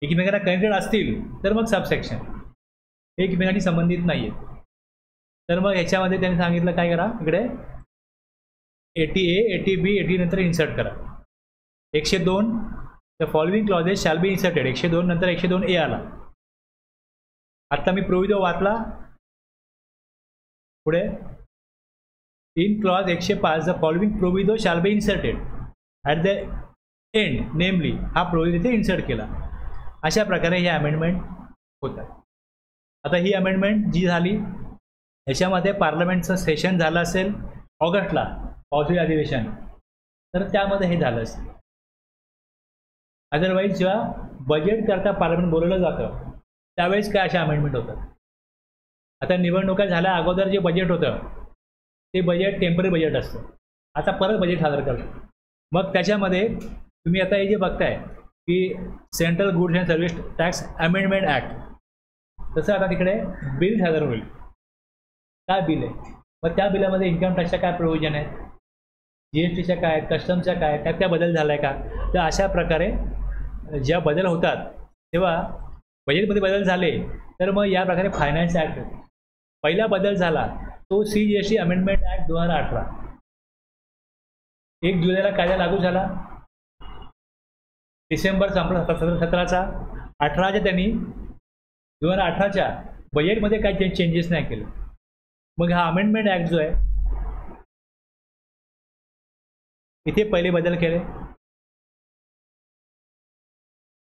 एकमेकांना कनेक्टेड असतील तर मग सबसेक्शन, एकमेकांशी संबंधित नाही आहे. तर मग ह्याच्यामध्ये त्यांनी सांगितलं काय करा, इकडे 80A 80B 80 नंतर इन्सर्ट करा. 102 the following clauses shall be inserted, 102 नंतर 102A आला. आता मी प्रोव्हिजो वाचला, पुढे in clause 105 the following proviso shall be inserted at the end namely, हा प्रोव्हिजो इथे इन्सर्ट केला. अशा प्रकारे हे अमेंडमेंट होतात. आता ही अमेंडमेंट जी झाली याच्यामध्ये पार्लमेंटचं सेशन झालं असेल ऑगस्टला, पावसाळी अधिवेशन, तर त्यामध्ये हे झालं असेल. अदरवाईज जेव्हा बजेट करता पार्लमेंट बोलवलं जातं त्यावेळेस काय अशा अमेंडमेंट होतात. आता निवडणुका झाल्या अगोदर जे बजेट होतं ते बजेट टेम्पररी बजेट असतं, आता परत बजेट सादर करतो. मग त्याच्यामध्ये तुम्ही आता हे जे बघताय की central goods and service tax amendment act, तसं आता तिकडे बिल सादर होईल. काय बिल आहे, मग त्या बिलामध्ये इन्कम टॅक्सच्या काय प्रोव्हिजन आहेत, GSTच्या काय आहेत, कस्टमच्या काय आहेत, त्यात काय बदल झाला आहे का. तर अशा प्रकारे ज्या बदल होतात तेव्हा बजेटमध्ये बदल झाले तर मग या प्रकारे फायनान्स ॲक्ट पहिला बदल झाला तो CGST अमेंडमेंट ॲक्ट 2018. 1 जुलैला कायदा लागू झाला. डिसेंबर संपला 17चा. 18च्या त्यांनी 2018च्या बजेटमध्ये काही चेंजेस नाही केले. मग हा अमेंडमेंट ॲक्ट जो आहे इथे पहिले बदल केले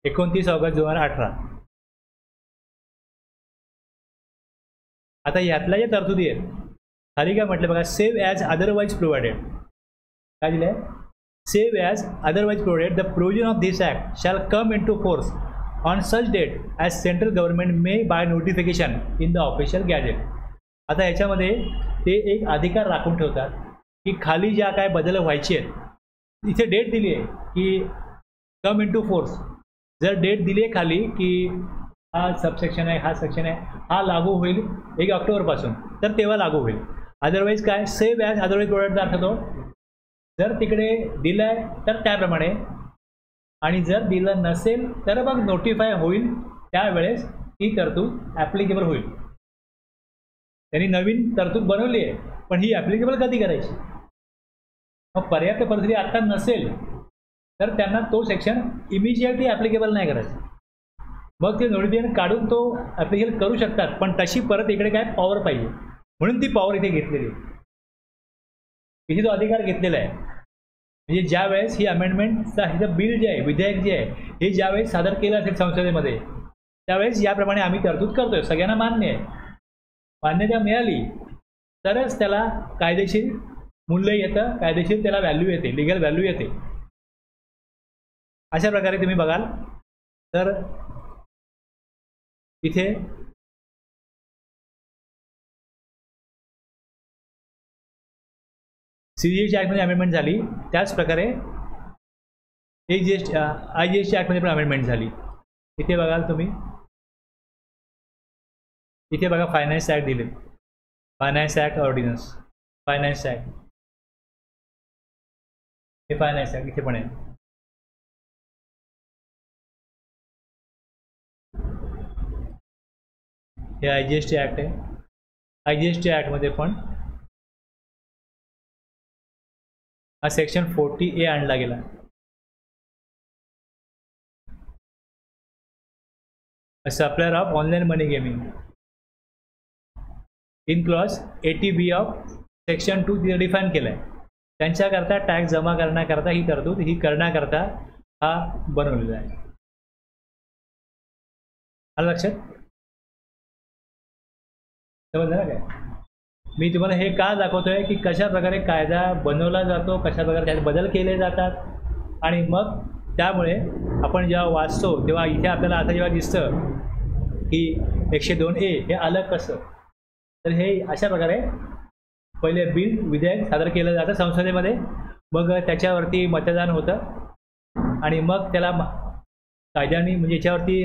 29 ऑगस्ट 2018. आता यातल्या ज्या तरतुदी आहेत खाली काय म्हटलं बघा, सेव्ह ॲज अदरवाईज प्रोव्हाइडेड. काय दिलं आहे? Save as otherwise provided the provision of this act shall come into force on such date as central government may by notification in the official gazette. आता याच्यामध्ये ते एक अधिकार राखून ठेवतात की खाली ज्या काय बदल व्हायचे आहेत इथे डेट दिली आहे की कम इन टू फोर्स. जर डेट दिली आहे खाली की हा सबसेक्शन आहे, हा सेक्शन आहे, हा लागू होईल 1 ऑक्टोबरपासून, तर तेव्हा लागू होईल. अदरवाईज काय, सेव्ह ॲज अदरवाईज प्रोव्हाइडेडचा अर्थ तो जर तिकडे दिलं आहे तर त्याप्रमाणे, आणि जर दिलं नसेल तर मग नोटिफाय होईल त्यावेळेस ही तरतूद ॲप्लिकेबल होईल. त्यांनी नवीन तरतूद बनवली आहे पण ही ॲप्लिकेबल कधी करायची? मग पर्याप्त परिस्थिती आत्ता नसेल तर त्यांना तो सेक्शन इमिजिएटली ॲप्लिकेबल नाही करायचा. मग ते नोटिफिकेशन काढून तो ॲप्लिकेबल करू शकतात पण तशी परत इकडे काय पॉवर पाहिजे, म्हणून ती पॉवर इथे घेतलेली आहे. इथे तो अधिकार घेतलेला आहे. म्हणजे ज्या वेळेस ही अमेंडमेंटचा हे जे बिल जे आहे, विधेयक जे आहे, हे ज्यावेळेस सादर केलं असेल संसदेमध्ये त्यावेळेस याप्रमाणे आम्ही तरतूद करतोय, सगळ्यांना मान्य आहे, मान्यता मिळाली तरच त्याला कायदेशीर मूल्य येतं, कायदेशीर त्याला व्हॅल्यू येते, लिगल व्हॅल्यू येते. अशा प्रकारे तुम्ही बघाल तर इथे CGST ॲक्टमध्ये अमेंडमेंट झाली, त्याच प्रकारे IGST ॲक्टमध्ये पण अमेंडमेंट झाली. इथे बघाल तुम्ही, इथे बघा फायनान्स ॲक्ट दिले, finance act ordnance, finance act, हे फायनान्स ॲक्ट इथे पण आहे. हे IGST ॲक्ट आहे. IGST ॲक्टमध्ये पण हा सेक्शन 40A आणला गेला. Supplier of online money gaming in clause 80B of section 2 तिथे डिफाईन केलं आहे. त्यांच्याकरता टॅक्स जमा करण्याकरता ही तरतूद ही करण्याकरता हा बनवलेला आहे. आलं लक्षात? समजलं ना काय? मी तुम्हाला हे का दाखवतोय की कशा प्रकारे कायदा बनवला जातो, कशा प्रकारे त्यात बदल केले जातात, आणि मग त्यामुळे आपण जेव्हा वाचतो तेव्हा इथे आपल्याला आता जेव्हा दिसतं की 102A हे आलं कसं, तर हे अशा प्रकारे पहिले बिल विधेयक सादर केलं जातं संसदेमध्ये, मग त्याच्यावरती मतदान होतं आणि मग त्याला कायद्याने म्हणजे याच्यावरती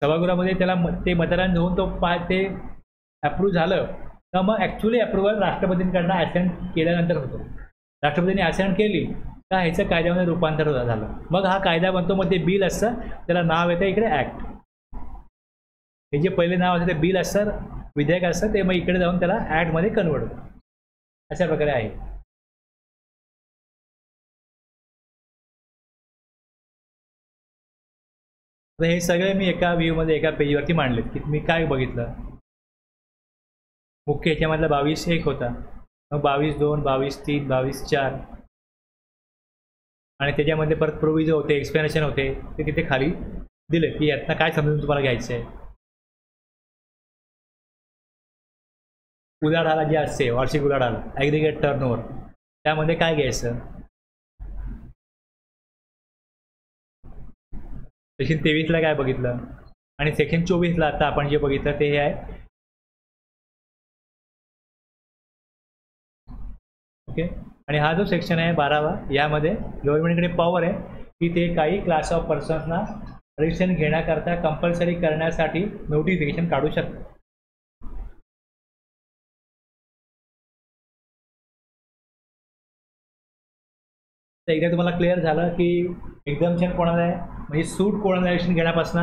सभागृहामध्ये त्याला ते मतदान होऊन तो ते अप्रूव्ह झालं तर मग ॲक्च्युली अप्रुव्हल राष्ट्रपतींकडनं ॲसेंट केल्यानंतर होतो. राष्ट्रपतींनी ॲसेंट केली तर ह्याचं कायद्यामध्ये रूपांतर झालं, मग हा कायदा बनतो. मग ते बिल असतं, त्याला नाव येतं इकडे ॲक्ट. हे जे पहिले नाव असतं ते बिल असतं, विधेयक असतं, ते मग इकडे जाऊन त्याला ॲक्टमध्ये कन्वर्ट होतं. अशा प्रकारे आहे. तर हे सगळे मी एका व्ह्यूमध्ये एका पेजवरती मांडलेत की मी काय बघितलं. मुख्य ह्याच्यामधला 22.1 होता, मग 22.2, 22.3, 22.4 आणि त्याच्यामध्ये परत प्रोव्हिजन होते, एक्सप्लेनेशन होते, ते तिथे खाली दिले की यातनं काय समजून तुम्हाला घ्यायचं आहे. उलाढाल जी असते, वार्षिक उलाढाल, ॲग्रिगेट टर्नओव्हर, त्यामध्ये काय घ्यायचं. सेक्शन 23ला काय बघितलं आणि सेक्शन 24ला आता आपण जे बघितलं ते हे आहे. ओके, आणि हा जो सेक्शन आहे 12वा, यामध्ये गव्हर्नमेंटकडे पॉवर आहे की ते काही क्लास ऑफ पर्सन्सना रजिस्ट्रेशन घेण्याकरता कंपल्सरी करण्यासाठी नोटिफिकेशन काढू शकतात. तर एकदा तुम्हाला क्लिअर झालं की एक्झम्पशन कोणाला आहे, म्हणजे सूट कोणाला रजिस्ट्रेशन घेण्यापासून,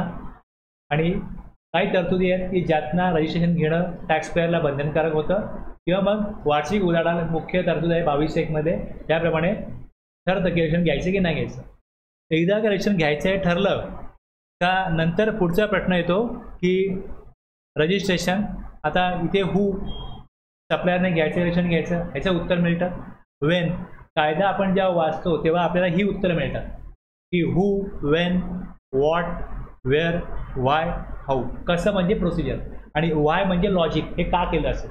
आणि काही तरतुदी आहेत की ज्यातनं रजिस्ट्रेशन घेणं टॅक्स पेअरला बंधनकारक होतं, किंवा मग वार्षिक उलाढाल मुख्य तरतूद आहे 22(1) मध्ये, त्याप्रमाणे ठरतं की रजिस्ट्रेशन घ्यायचं की नाही घ्यायचं. एकदा का रजिस्ट्रेशन घ्यायचं आहे ठरलं का नंतर पुढचा प्रश्न येतो की रजिस्ट्रेशन, आता इथे हू सप्लायरने घ्यायचं रजिस्ट्रेशन घ्यायचं, ह्याचं उत्तर मिळतं. वेन कायदा आपण जेव्हा वाचतो तेव्हा आपल्याला ही उत्तरं मिळतात की who, when, what, where, why, how. कसं म्हणजे प्रोसिजर, आणि वाय म्हणजे लॉजिक, हे का केलं असेल.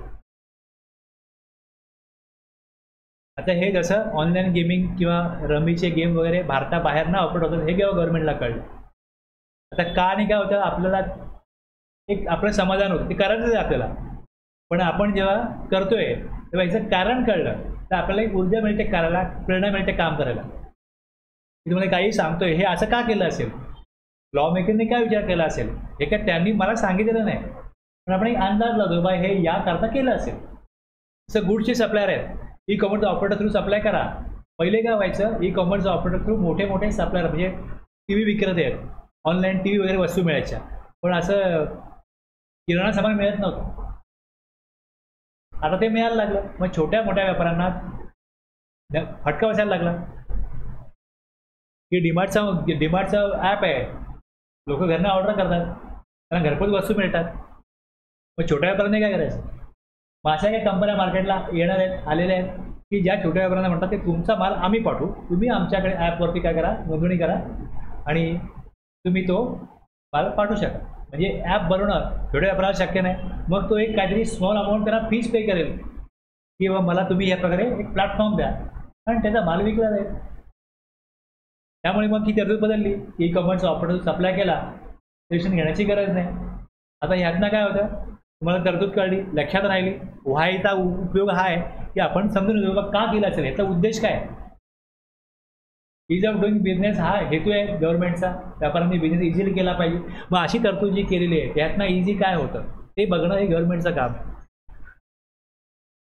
आता हे जसं ऑनलाईन गेमिंग किंवा रमीचे गेम वगैरे भारताबाहेर ना ऑपरेट होतात, हे केव्हा गव्हर्नमेंटला कळलं. आता का आणि काय होतं, आपल्याला एक आपलं समाधान होतं, ते करायचंच आहे आपल्याला, पण आपण जेव्हा करतोय तेव्हा याचं कारण कळलं तर आपल्याला एक ऊर्जा मिळते करायला, प्रेरणा मिळते काम करायला. मी तुम्हाला काही सांगतोय, हे असं का केलं असेल, लॉ मेकरने काय विचार केला असेल, हे काय त्यांनी मला सांगितलेलं नाही, पण आपण एक अंदाज लावतो बा हे या करता केलं असेल. जसं गुड्सचे सप्लायर आहेत, e commerce operator through supply करा. पहिले काय व्हायचं, ई कॉमर्स ऑपरेटर थ्रू मोठे मोठे सप्लायर म्हणजे टी व्ही विक्रेते आहेत, ऑनलाईन टी व्ही वगैरे वस्तू मिळायच्या, पण असं किराणा सामान मिळत नव्हतं. आता ते मिळायला लागलं, मग छोट्या मोठ्या व्यापाऱ्यांना फटका बसायला लागला की डीमार्टचं ॲप आहे, लोक घरनं ऑर्डर करतात, त्यांना घरपोच वस्तू मिळतात. मग छोट्या व्यापाऱ्यांनी काय करायचं, मग अशा काही कंपन्या मार्केटला येणार आहेत, आलेल्या आहेत की ज्या छोट्या व्यापाऱ्यांना म्हणतात की तुमचा माल आम्ही पाठवू, तुम्ही आमच्याकडे ॲपवरती काय करा, नोंदणी करा आणि तुम्ही तो माल पाठवू शकता. म्हणजे ॲप बनवणं छोट्या व्यापाराला शक्य नाही. मग तो एक काहीतरी स्मॉल अमाऊंट त्यांना फीस पे करेल की बाबा मला तुम्ही या प्रकारे एक प्लॅटफॉर्म द्या आणि त्याचा माल विकला जाईल. त्यामुळे मग ही तरतूद बदलली, ई कॉमर्स ऑपरेटर सप्लाय केला, रजिस्ट्रेशन घेण्याची गरज नाही. आता ह्यातनं काय होतं, तुम्हाला तरतूद कळली, लक्षात राहिली. व्हायचा उपयोग हा आहे की आपण समजून घेऊ का केला असेल, याचा उद्देश काय. इज ऑफ डुईंग बिझनेस हा हेतू आहे गव्हर्नमेंटचा, व्यापाऱ्यांनी बिझनेस इझिली केला पाहिजे. मग अशी तरतूद जी केलेली आहे त्यातनं इझी काय होतं ते बघणं हे गव्हर्नमेंटचं काम.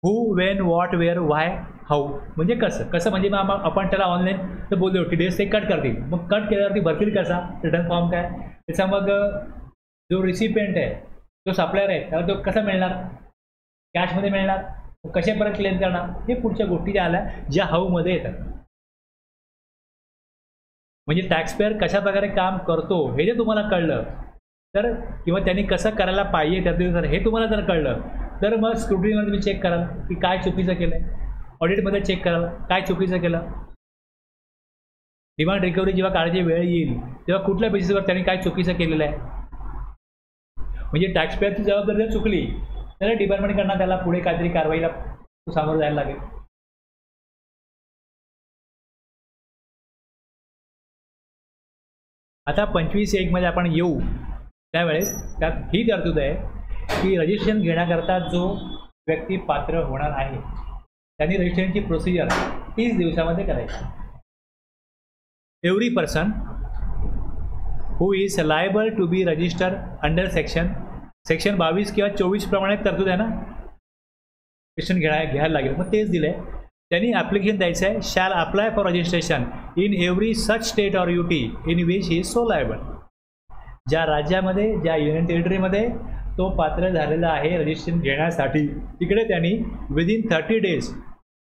Who, when, what, where, why, how म्हणजे कसं म्हणजे मग आपण त्याला ऑनलाईन तर बोललो TDS ते कट करतील, मग कट केल्यावरती भरतील कसा, रिटर्न फॉर्म काय, त्याचा मग जो रिसिपियंट आहे, जो सप्लायर आहे, त्याला तो कसा मिळणार, कॅशमध्ये मिळणार, कसे परत क्लेम करणार, हे पुढच्या गोष्टी ज्या आल्या ज्या हाऊमध्ये येतात. म्हणजे टॅक्स पेअर कशा प्रकारे काम करतो हे जे तुम्हाला कळलं तर, किंवा त्यांनी कसं करायला पाहिजे त्यात हे तुम्हाला जर कळलं तर मग स्क्रुटिनीमध्ये तुम्ही चेक कराल की काय चुकीचं केलं आहे, ऑडिटमध्ये चेक कराल काय चुकीचं केलं, डिमांड रिकव्हरी जेव्हा काढायची वेळ येईल तेव्हा कुठल्या बेसिसवर त्यांनी काय चुकीचं केलेलं आहे. म्हणजे टॅक्स पेअरची जबाबदारी जर चुकली तर डिपार्टमेंटकडनं त्याला पुढे काहीतरी कारवाईला सामोरं जायला लागेल. आता 25(1) मध्ये आपण येऊ त्यावेळेस त्यात ही तरतूद आहे की रजिस्ट्रेशन घेण्याकरता जो व्यक्ती पात्र होणार आहे त्यांनी रजिस्ट्रेशनची प्रोसिजर 30 दिवसामध्ये करायची. Every person who is liable to be register under section 22 किंवा 24 प्रमाणे तरतूद आहे ना, रजिस्ट्रेशन घ्यायला लागेल, मग तेच दिलं आहे. त्यांनी ॲप्लिकेशन द्यायचं आहे, shall apply for registration in every such state or UT in which he is so liable. ज्या राज्यामध्ये, ज्या युनियन टेरिटरीमध्ये तो पात्र झालेला आहे रजिस्ट्रेशन घेण्यासाठी, तिकडे त्यांनी within 30 days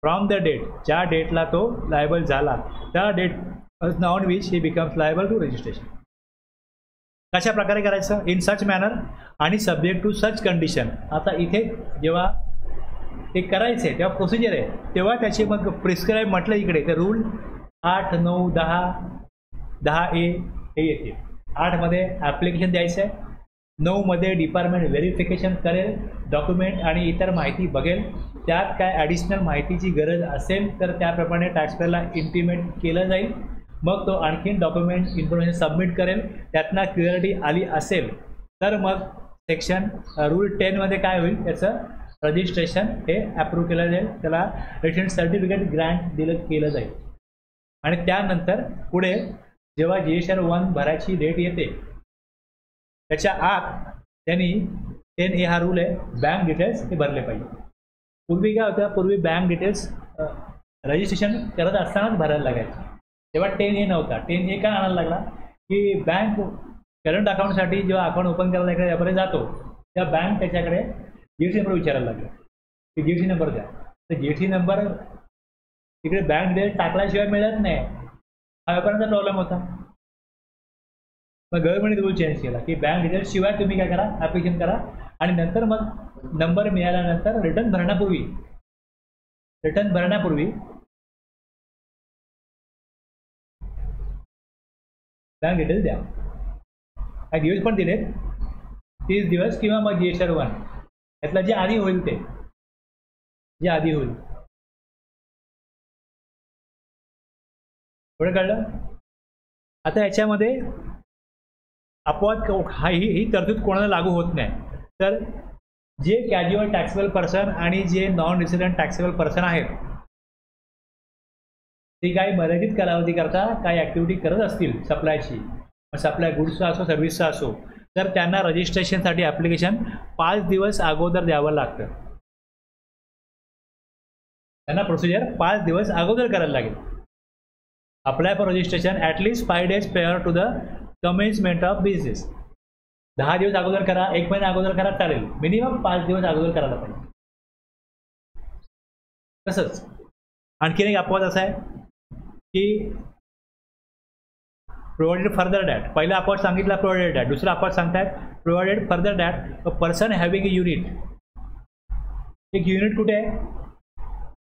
from the date, ज्या डेटला तो लायबल झाला त्या date on which he becomes liable to registration. कशा प्रकारे करायचं, in such manner and subject to such condition. आता इथे जेव्हा ते करायचं आहे तेव्हा प्रोसिजर आहे, तेव्हा त्याची मग प्रिस्क्राईब म्हटलं इकडे तर रूल 8, 9, 10A हे येतील. 8 मध्ये ॲप्लिकेशन द्यायचं आहे, 9 मध्ये डिपार्टमेंट व्हेरिफिकेशन करेल, डॉक्युमेंट आणि इतर माहिती बघेल, त्यात काय ॲडिशनल माहितीची गरज असेल तर त्याप्रमाणे टॅक्सपेअरला इंटिमेट केलं जाईल. मग तो आणखीन डॉक्युमेंट इन्फॉर्मेशन सबमिट करेल, त्यातनं क्लिअरिटी आली असेल तर मग सेक्शन रूल 10 मध्ये काय होईल, त्याचं रजिस्ट्रेशन हे अप्रूव्ह केलं जाईल, त्याला रजिस्ट्रेशन सर्टिफिकेट ग्रँट केलं जाईल. आणि त्यानंतर पुढे जेव्हा GSR 1 भरायची डेट येते त्याच्या आत त्यांनी 10A हा रूल आहे, बँक डिटेल्स हे भरले पाहिजे. पूर्वी काय होतं, पूर्वी बँक डिटेल्स रजिस्ट्रेशन करत असतानाच भरायला लागायचं. तेव्हा 10A नव्हता. 10A का आणायला लागला की बँक करंट अकाउंटसाठी जेव्हा अकाउंट ओपन करायला इकडे यापर्यंत जातो तेव्हा बँक त्याच्याकडे GST नंबर विचारायला लागला की GST नंबर द्या. तर GST नंबर तिकडे बँक डिटेल टाकल्याशिवाय मिळत नाही. हा व्यापाऱ्यांचा प्रॉब्लेम होता. मग गव्हर्नमेंट रूल चेंज केला की बँक डिटेल्स शिवाय तुम्ही काय करा, ॲप्लिकेशन करा आणि नंतर मग नंबर मिळाल्यानंतर रिटर्न भरण्यापूर्वी बँक डिटेल्स द्या. काही दिवस पण दिलेत, 30 दिवस किंवा मग GSR 1 यातला जे आधी होईल ते जे आधी होईल. थोडं कळलं. आता याच्यामध्ये अपवाद ही तरतूद कोणाला लागू होत नाही. तर जे कॅज्युअल टॅक्सेबल पर्सन आणि जे नॉन रेसिडेंट टॅक्सेबल पर्सन आहेत ते काही मर्यादित कालावधी करता काही ॲक्टिव्हिटी करत असतील सप्लायची, सप्लाय गुड्सचा असो सर्व्हिसचा असो, तर त्यांना रजिस्ट्रेशनसाठी ॲप्लिकेशन 5 दिवस अगोदर द्यावं लागतं. त्यांना प्रोसिजर 5 दिवस अगोदर करायला लागेल. Apply for registration at least 5 days prior to the commencement of business. 10 दिवस अगोदर करा, 1 महिना अगोदर करा चालेल, मिनिमम 5 दिवस अगोदर करायला पाहिजे. तसंच आणखीन एक अपवाद असा आहे की प्रोव्हाइडेड फर्दर डॅट. पहिला अपवाद सांगितला प्रोव्हाइडेड डॅट, दुसरा अपवाद सांगतायत provided further that. Person having a unit. एक युनिट कुठे आहे?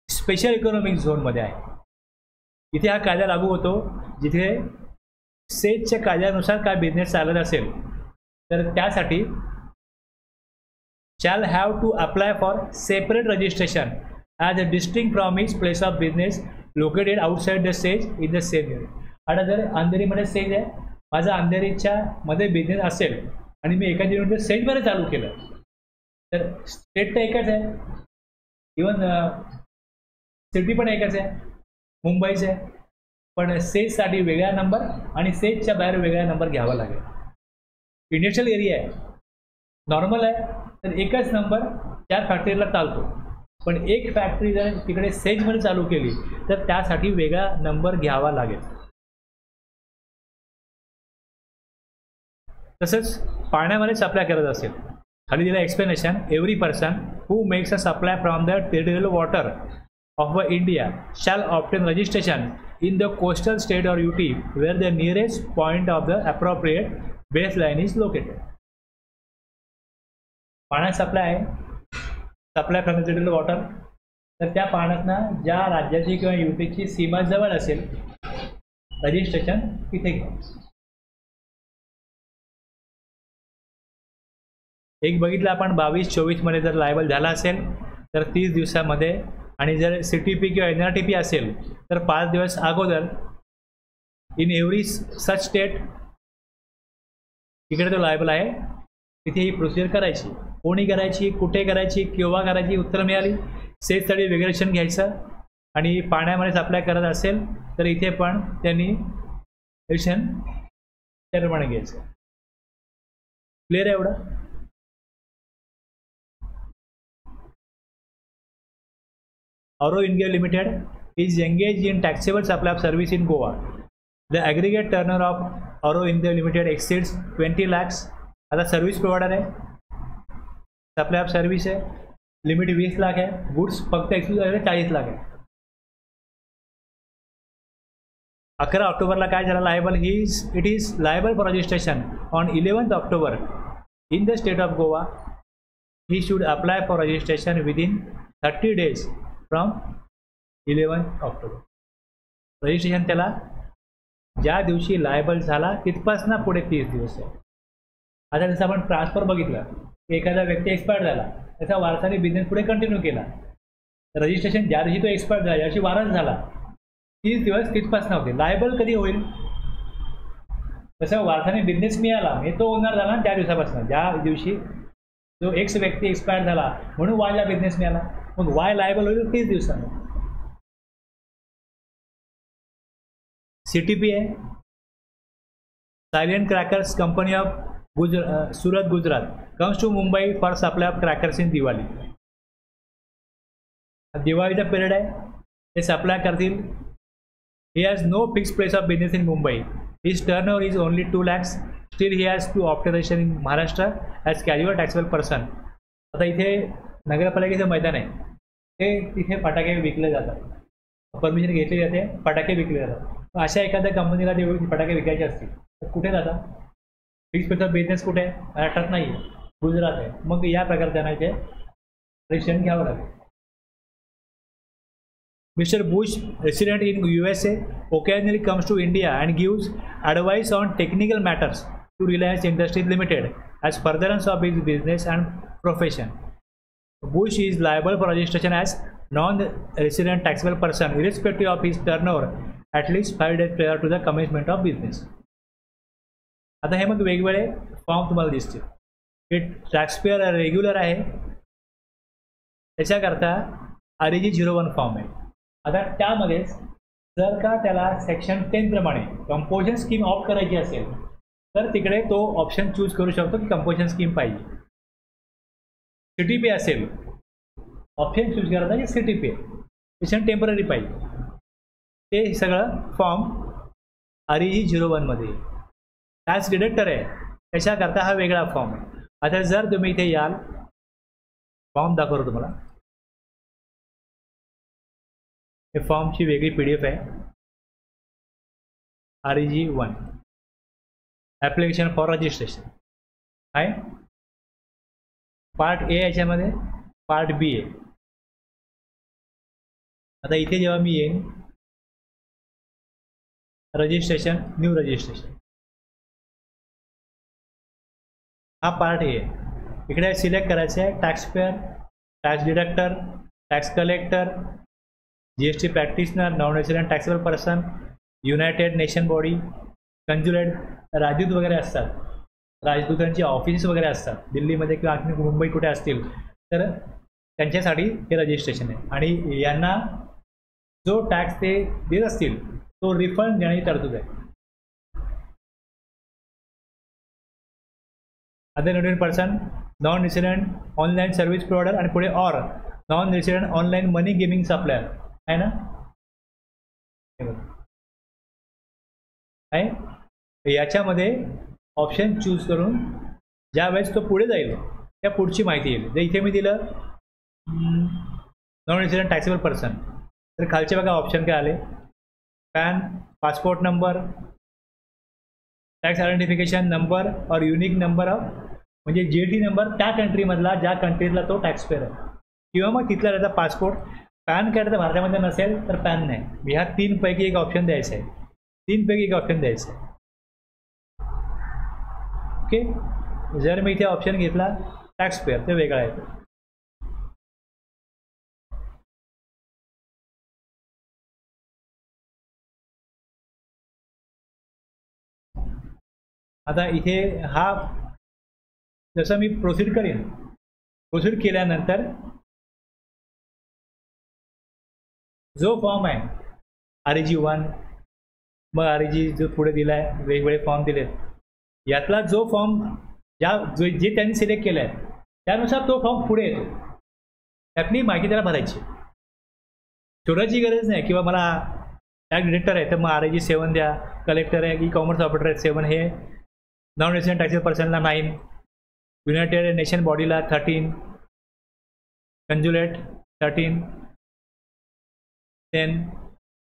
स्पेशल इकॉनॉमिक झोनमध्ये आहे. इथे हा कायदा लागू होतो जिथे सेजच्या कायद्यानुसार काय बिझनेस चालत असेल तर त्यासाठी shall have to apply for separate registration as a distinct from his place of business located outside the SEZ in the same unit. आता जर अंधेरीमध्ये सेज आहे, माझा अंधेरीच्या मध्ये बिझनेस असेल आणि मी एका युनिट सेजमध्ये चालू केलं तर स्टेट तर एकच आहे, इवन सिटी पण एकच आहे, मुंबईच आहे, पण सेजसाठी वेगळा नंबर आणि सेजच्या बाहेर वेगळा नंबर घ्यावा लागेल. इंडस्ट्रियल एरिया आहे, नॉर्मल आहे तर एकच नंबर त्या फॅक्टरीला चालतो, पण एक फॅक्टरी जर तिकडे सेजमध्ये चालू केली तर त्यासाठी वेगळा नंबर घ्यावा लागेल. तसंच पाण्यामध्ये सप्लाय करत असेल, खाली दिलं explanation. Every person who makes a supply from the territorial water of India shall obtain registration in the coastal state or UT where the nearest point of the appropriate baseline is located. पाण्यात सप्लाय आहे, supply from the territorial water, तर त्या पाण्यातनं ज्या राज्याची किंवा UTची सीमा जवळ असेल रजिस्ट्रेशन तिथे घ्या. एक बघितलं आपण 22-24 मध्ये जर लायबल झाला असेल तर 30 दिवसामध्ये, आणि जर CTP किंवा NRTP असेल तर 5 दिवस अगोदर. इन एव्हरी सच स्टेट इकडे तो लायबल आहे तिथे ही प्रोसिजर करायची. कोणी करायची, कुठे करायची, केव्हा करायची, उत्तर मिळाली. सेज स्टडी वेगळेशन घ्यायचं आणि पाण्यामध्ये सप्लाय करत असेल तर इथे पण त्यांनी रेशन त्याप्रमाणे घ्यायचं. क्लिअर आहे एवढं? Oro India Limited is engaged in taxable supply of service in Goa. The aggregate turnover of Oro India Limited exceeds 20 lakhs. आता सर्व्हिस प्रोव्हायडर आहे, सप्लाय ऑफ सर्व्हिस आहे, लिमिट 20 लाख आहे, गुड्स फक्त 40 लाख आहे. 11 ऑक्टोबरला काय झालं liable? It is liable for registration on 11th October in the state of Goa. He should apply for registration within 30 days from 11th October. Registration त्याला ज्या दिवशी लायबल झाला तिथपासून पुढे 30 दिवस आहे. आता जसं आपण ट्रान्सफर बघितलं की एखादा व्यक्ती एक्सपायर झाला, त्याचा वारसाने बिझनेस पुढे कंटिन्यू केला, रजिस्ट्रेशन ज्या दिवशी तो एक्सपायर झाला, ज्या दिवशी वारस झाला 30 दिवस तिथपासून होते. लायबल कधी होईल? तसं वारसाने बिझनेस मिळाला म्हणजे तो ओनर झाला त्या दिवसापासून, ज्या दिवशी जो एक्स व्यक्ती एक्सपायर झाला म्हणून वायला बिझनेस मिळाला, मग वाय लायबल होईल 30 दिवसांनी. CTP आहे, silent crackers company of Surat Gujarat comes to Mumbai for supply of crackers in Diwali. दिवाळीचा पिरियड आहे, ते सप्लाय करतील. He has no fix place of business in Mumbai. His turnover is only 2 lakhs. Still he has to obtain in Maharashtra as casual taxable person. आता इथे नगरपालिकेचं मैदान आहे, ते तिथे फटाके विकले जातात, परमिशन घेतली जाते, फटाके विकले जातात. अशा एखाद्या कंपनीला ते फटाके विकायचे असतील तर कुठे जातात? फिक्स प्लेस ऑफ बिझनेस कुठे आहे? महाराष्ट्रात नाही आहे, गुजरात आहे. मग या प्रकारे त्यांना इथे रजिस्ट्रेशन घ्यावं लागेल. Mr. Bush, resident in USA, occasionally comes to India and gives advice on technical matters to Reliance Industries Limited as furtherance of his business and profession. Bush is liable for registration as non-resident taxable person irrespective of his turnover at least 5 days prior to the commencement of business. आता हे मग वेगवेगळे फॉर्म तुम्हाला दिसतील. हे टॅक्सपेअर रेग्युलर आहे, त्याच्याकरता REG 01 फॉर्म आहे. आता त्यामध्येच जर का त्याला सेक्शन 10 प्रमाणे कंपोजिशन स्कीम ऑफ करायची असेल तर तिकडे तो ऑप्शन चूज करू शकतो की कंपोजिशन स्कीम पाहिजे. CTP असेल, ऑप्शन चूज करायचा की CTP पेशंट टेम्पररी पाहिजे. ते सगळं फॉर्म REG 01 मध्ये. टॅक्स डिडक्टर आहे त्याच्याकरता हा वेगळा फॉर्म आहे. आता जर तुम्ही इथे याल, फॉर्म दाखवतो तुम्हाला. हे फॉर्मची वेगळी PDF आहे. REG 1 ॲप्लिकेशन फॉर रजिस्ट्रेशन आहे. पार्ट A याच्यामध्ये, पार्ट B आहे. आता इथे जेव्हा मी येईन रजिस्ट्रेशन, न्यू रजिस्ट्रेशन, हा पार्ट A आहे. इकडे सिलेक्ट करायचं आहे taxpayer, tax deductor, tax collector, GST practitioner, non resident taxable person, United Nation body, consulate, राजदूत वगैरे असतात, राजदूतांची ऑफिसेस वगैरे असतात दिल्लीमध्ये किंवा आणखी मुंबई कुठे असतील तर त्यांच्यासाठी हे रजिस्ट्रेशन आहे. आणि यांना जो टॅक्स ते देत असतील तो रिफंड देण्याची तरतूद आहे. Other noted person, non resident online service provider आणि पुढे or non resident online money gaming supplier आहे ना, आहे. याच्यामध्ये ऑप्शन चूज करून ज्या वेळेस तो पुढे जाईल त्या पुढची माहिती येईल. जर इथे मी दिलं नॉन रेसिडेंट टॅक्सेबल पर्सन तर खालचे बघा ऑप्शन काय आले, pan, passport number, tax identification number और युनिक नंबर ऑफ, म्हणजे GST नंबर त्या कंट्रीमधला ज्या कंट्रीजला तो टॅक्सपेअर आहे, किंवा मग तिथला त्याचा पासपोर्ट. पॅन कार्ड जर भारतामध्ये नसेल तर पॅन नाही. ह्या 3 पैकी एक ऑप्शन द्यायचं आहे, 3 पैकी एक ऑप्शन द्यायचं आहे. ओके. जर मी इथे ऑप्शन घेतला टॅक्सपेअर ते वेगळा आहे. आता इथे हा जसं मी प्रोसीड करेन, प्रोसीड केल्यानंतर जो फॉर्म आहे REG 1, मग REG जो पुढे दिला आहे, वेगवेगळे फॉर्म दिलेत, यातला जो फॉर्म जे त्यांनी सिलेक्ट केलं आहे त्यानुसार तो फॉर्म पुढे येतो. त्यातली माहिती त्याला भरायची. शोधायची गरज नाही किंवा मला टॅक्स डिडक्टर आहे तर मग REG 7 द्या, कलेक्टर आहे, E-कॉमर्स ऑपरेटर आहे 7, हे नॉन रेसिडेंट टॅक्सेबल पर्सनला 9, युनायटेड नेशन बॉडीला 13, कन्ज्युलेट 13, 10.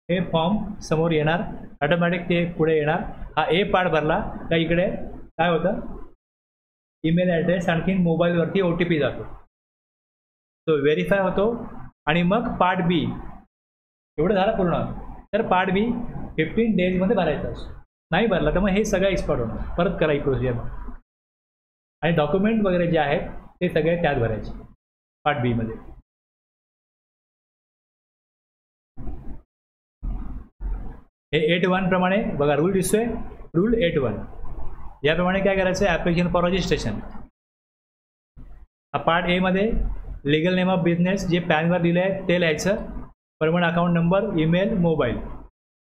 हे फॉर्म समोर येणार, ऑटोमॅटिक ते पुढे येणार. हा A पार्ट भरला का इकडे काय होतं, ईमेल ॲड्रेस आणखीन मोबाईलवरती OTP जातो, तो व्हेरीफाय होतो. आणि मग पार्ट B एवढं झालं पूर्ण. तर पार्ट B 15 डेजमध्ये भरायचा असतो. नाही भरला तर मग हे सगळं एक्सपायर्ड होणार, परत करा ही प्रोसिजर. आणि डॉक्युमेंट वगैरे जे आहेत ते सगळे त्यात भरायचे पार्ट B मध्ये. हे 8.1 प्रमाणे बघा रूल दिसतोय, रूल 8.1 याप्रमाणे काय करायचं आहे, ॲप्लिकेशन फॉर रजिस्ट्रेशन. हा पार्ट A मध्ये लिगल नेम ऑफ बिझनेस जे पॅनवर दिलं आहे ते लिहायचं, permanent account number, email, mobile,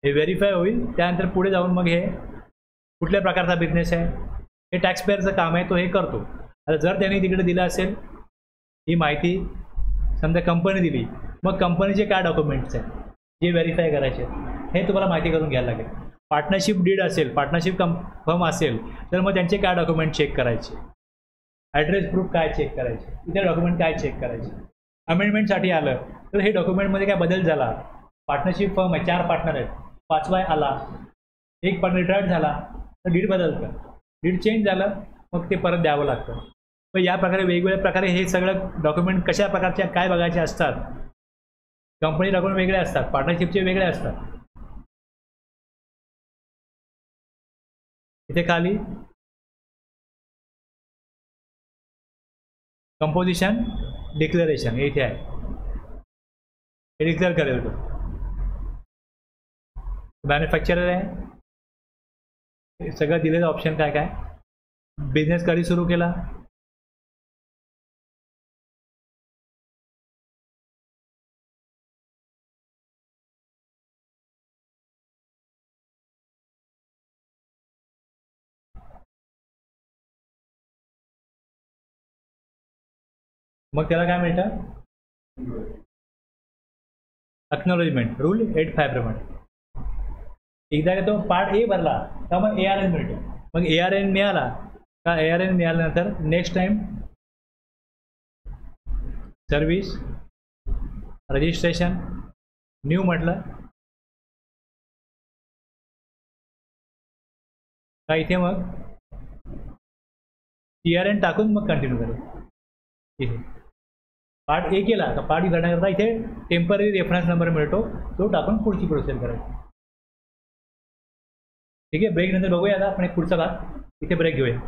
हे व्हेरीफाय होईल. त्यानंतर पुढे जाऊन मग हे कुठल्या प्रकारचा बिझनेस आहे, हे टॅक्सपेअरचं काम आहे, तो हे करतो. आता जर त्यांनी तिकडे दिलं असेल ही माहिती, समजा कंपनी दिली, मग कंपनीचे काय डॉक्युमेंट्स आहेत जे व्हेरीफाय करायचे हे तुम्हाला माहिती करून घ्यायला लागेल. पार्टनरशिप डीड असेल, पार्टनरशिप फर्म असेल तर मग त्यांचे काय डॉक्युमेंट चेक करायचे, ॲड्रेस प्रूफ काय चेक करायचे, इतर डॉक्युमेंट काय चेक करायचे. अमेंडमेंटसाठी आलं तर हे डॉक्युमेंटमध्ये काय बदल झाला, पार्टनरशिप फर्म आहे, 4 पार्टनर आहेत, 5वा आला, एक पार्टनर रिटायर्ड झाला तर डीड बदलतं, डीड चेंज झालं मग ते परत द्यावं लागतं. मग या प्रकारे वेगवेगळ्या प्रकारे हे सगळं डॉक्युमेंट कशा प्रकारच्या काय बघायचे असतात. कंपनी डॉक्युमेंट वेगळे असतात, पार्टनरशिपचे वेगळे असतात. इथे खाली कंपोजिशन डिक्लेरेशन इथे आहे, हे डिक्लेअर करेल तो. मॅन्युफॅक्चरर आहे, सगळं दिलेलं ऑप्शन काय काय, बिझनेस कधी सुरू केला, मग त्याला काय मिळतं, अक्नॉलेजमेंट रूल 85 प्रमाणे. एकदा का तो पार्ट ए भरला का मग ARN मिळतो. मग ARN मिळाला का ARN मिळाल्यानंतर next time service registration new म्हटलं का इथे मग TRN टाकून मग कंटिन्यू करेल. इथे पार्ट ए केला तर पार्ट करण्याकरता इथे टेम्पररी रेफरन्स नंबर मिळतो, तो टाकून पुढची प्रोसेस करायची. ठीक आहे, ब्रेक नंतर बघूया आता आपण एक पुढचा भाग, इथे ब्रेक घेऊया.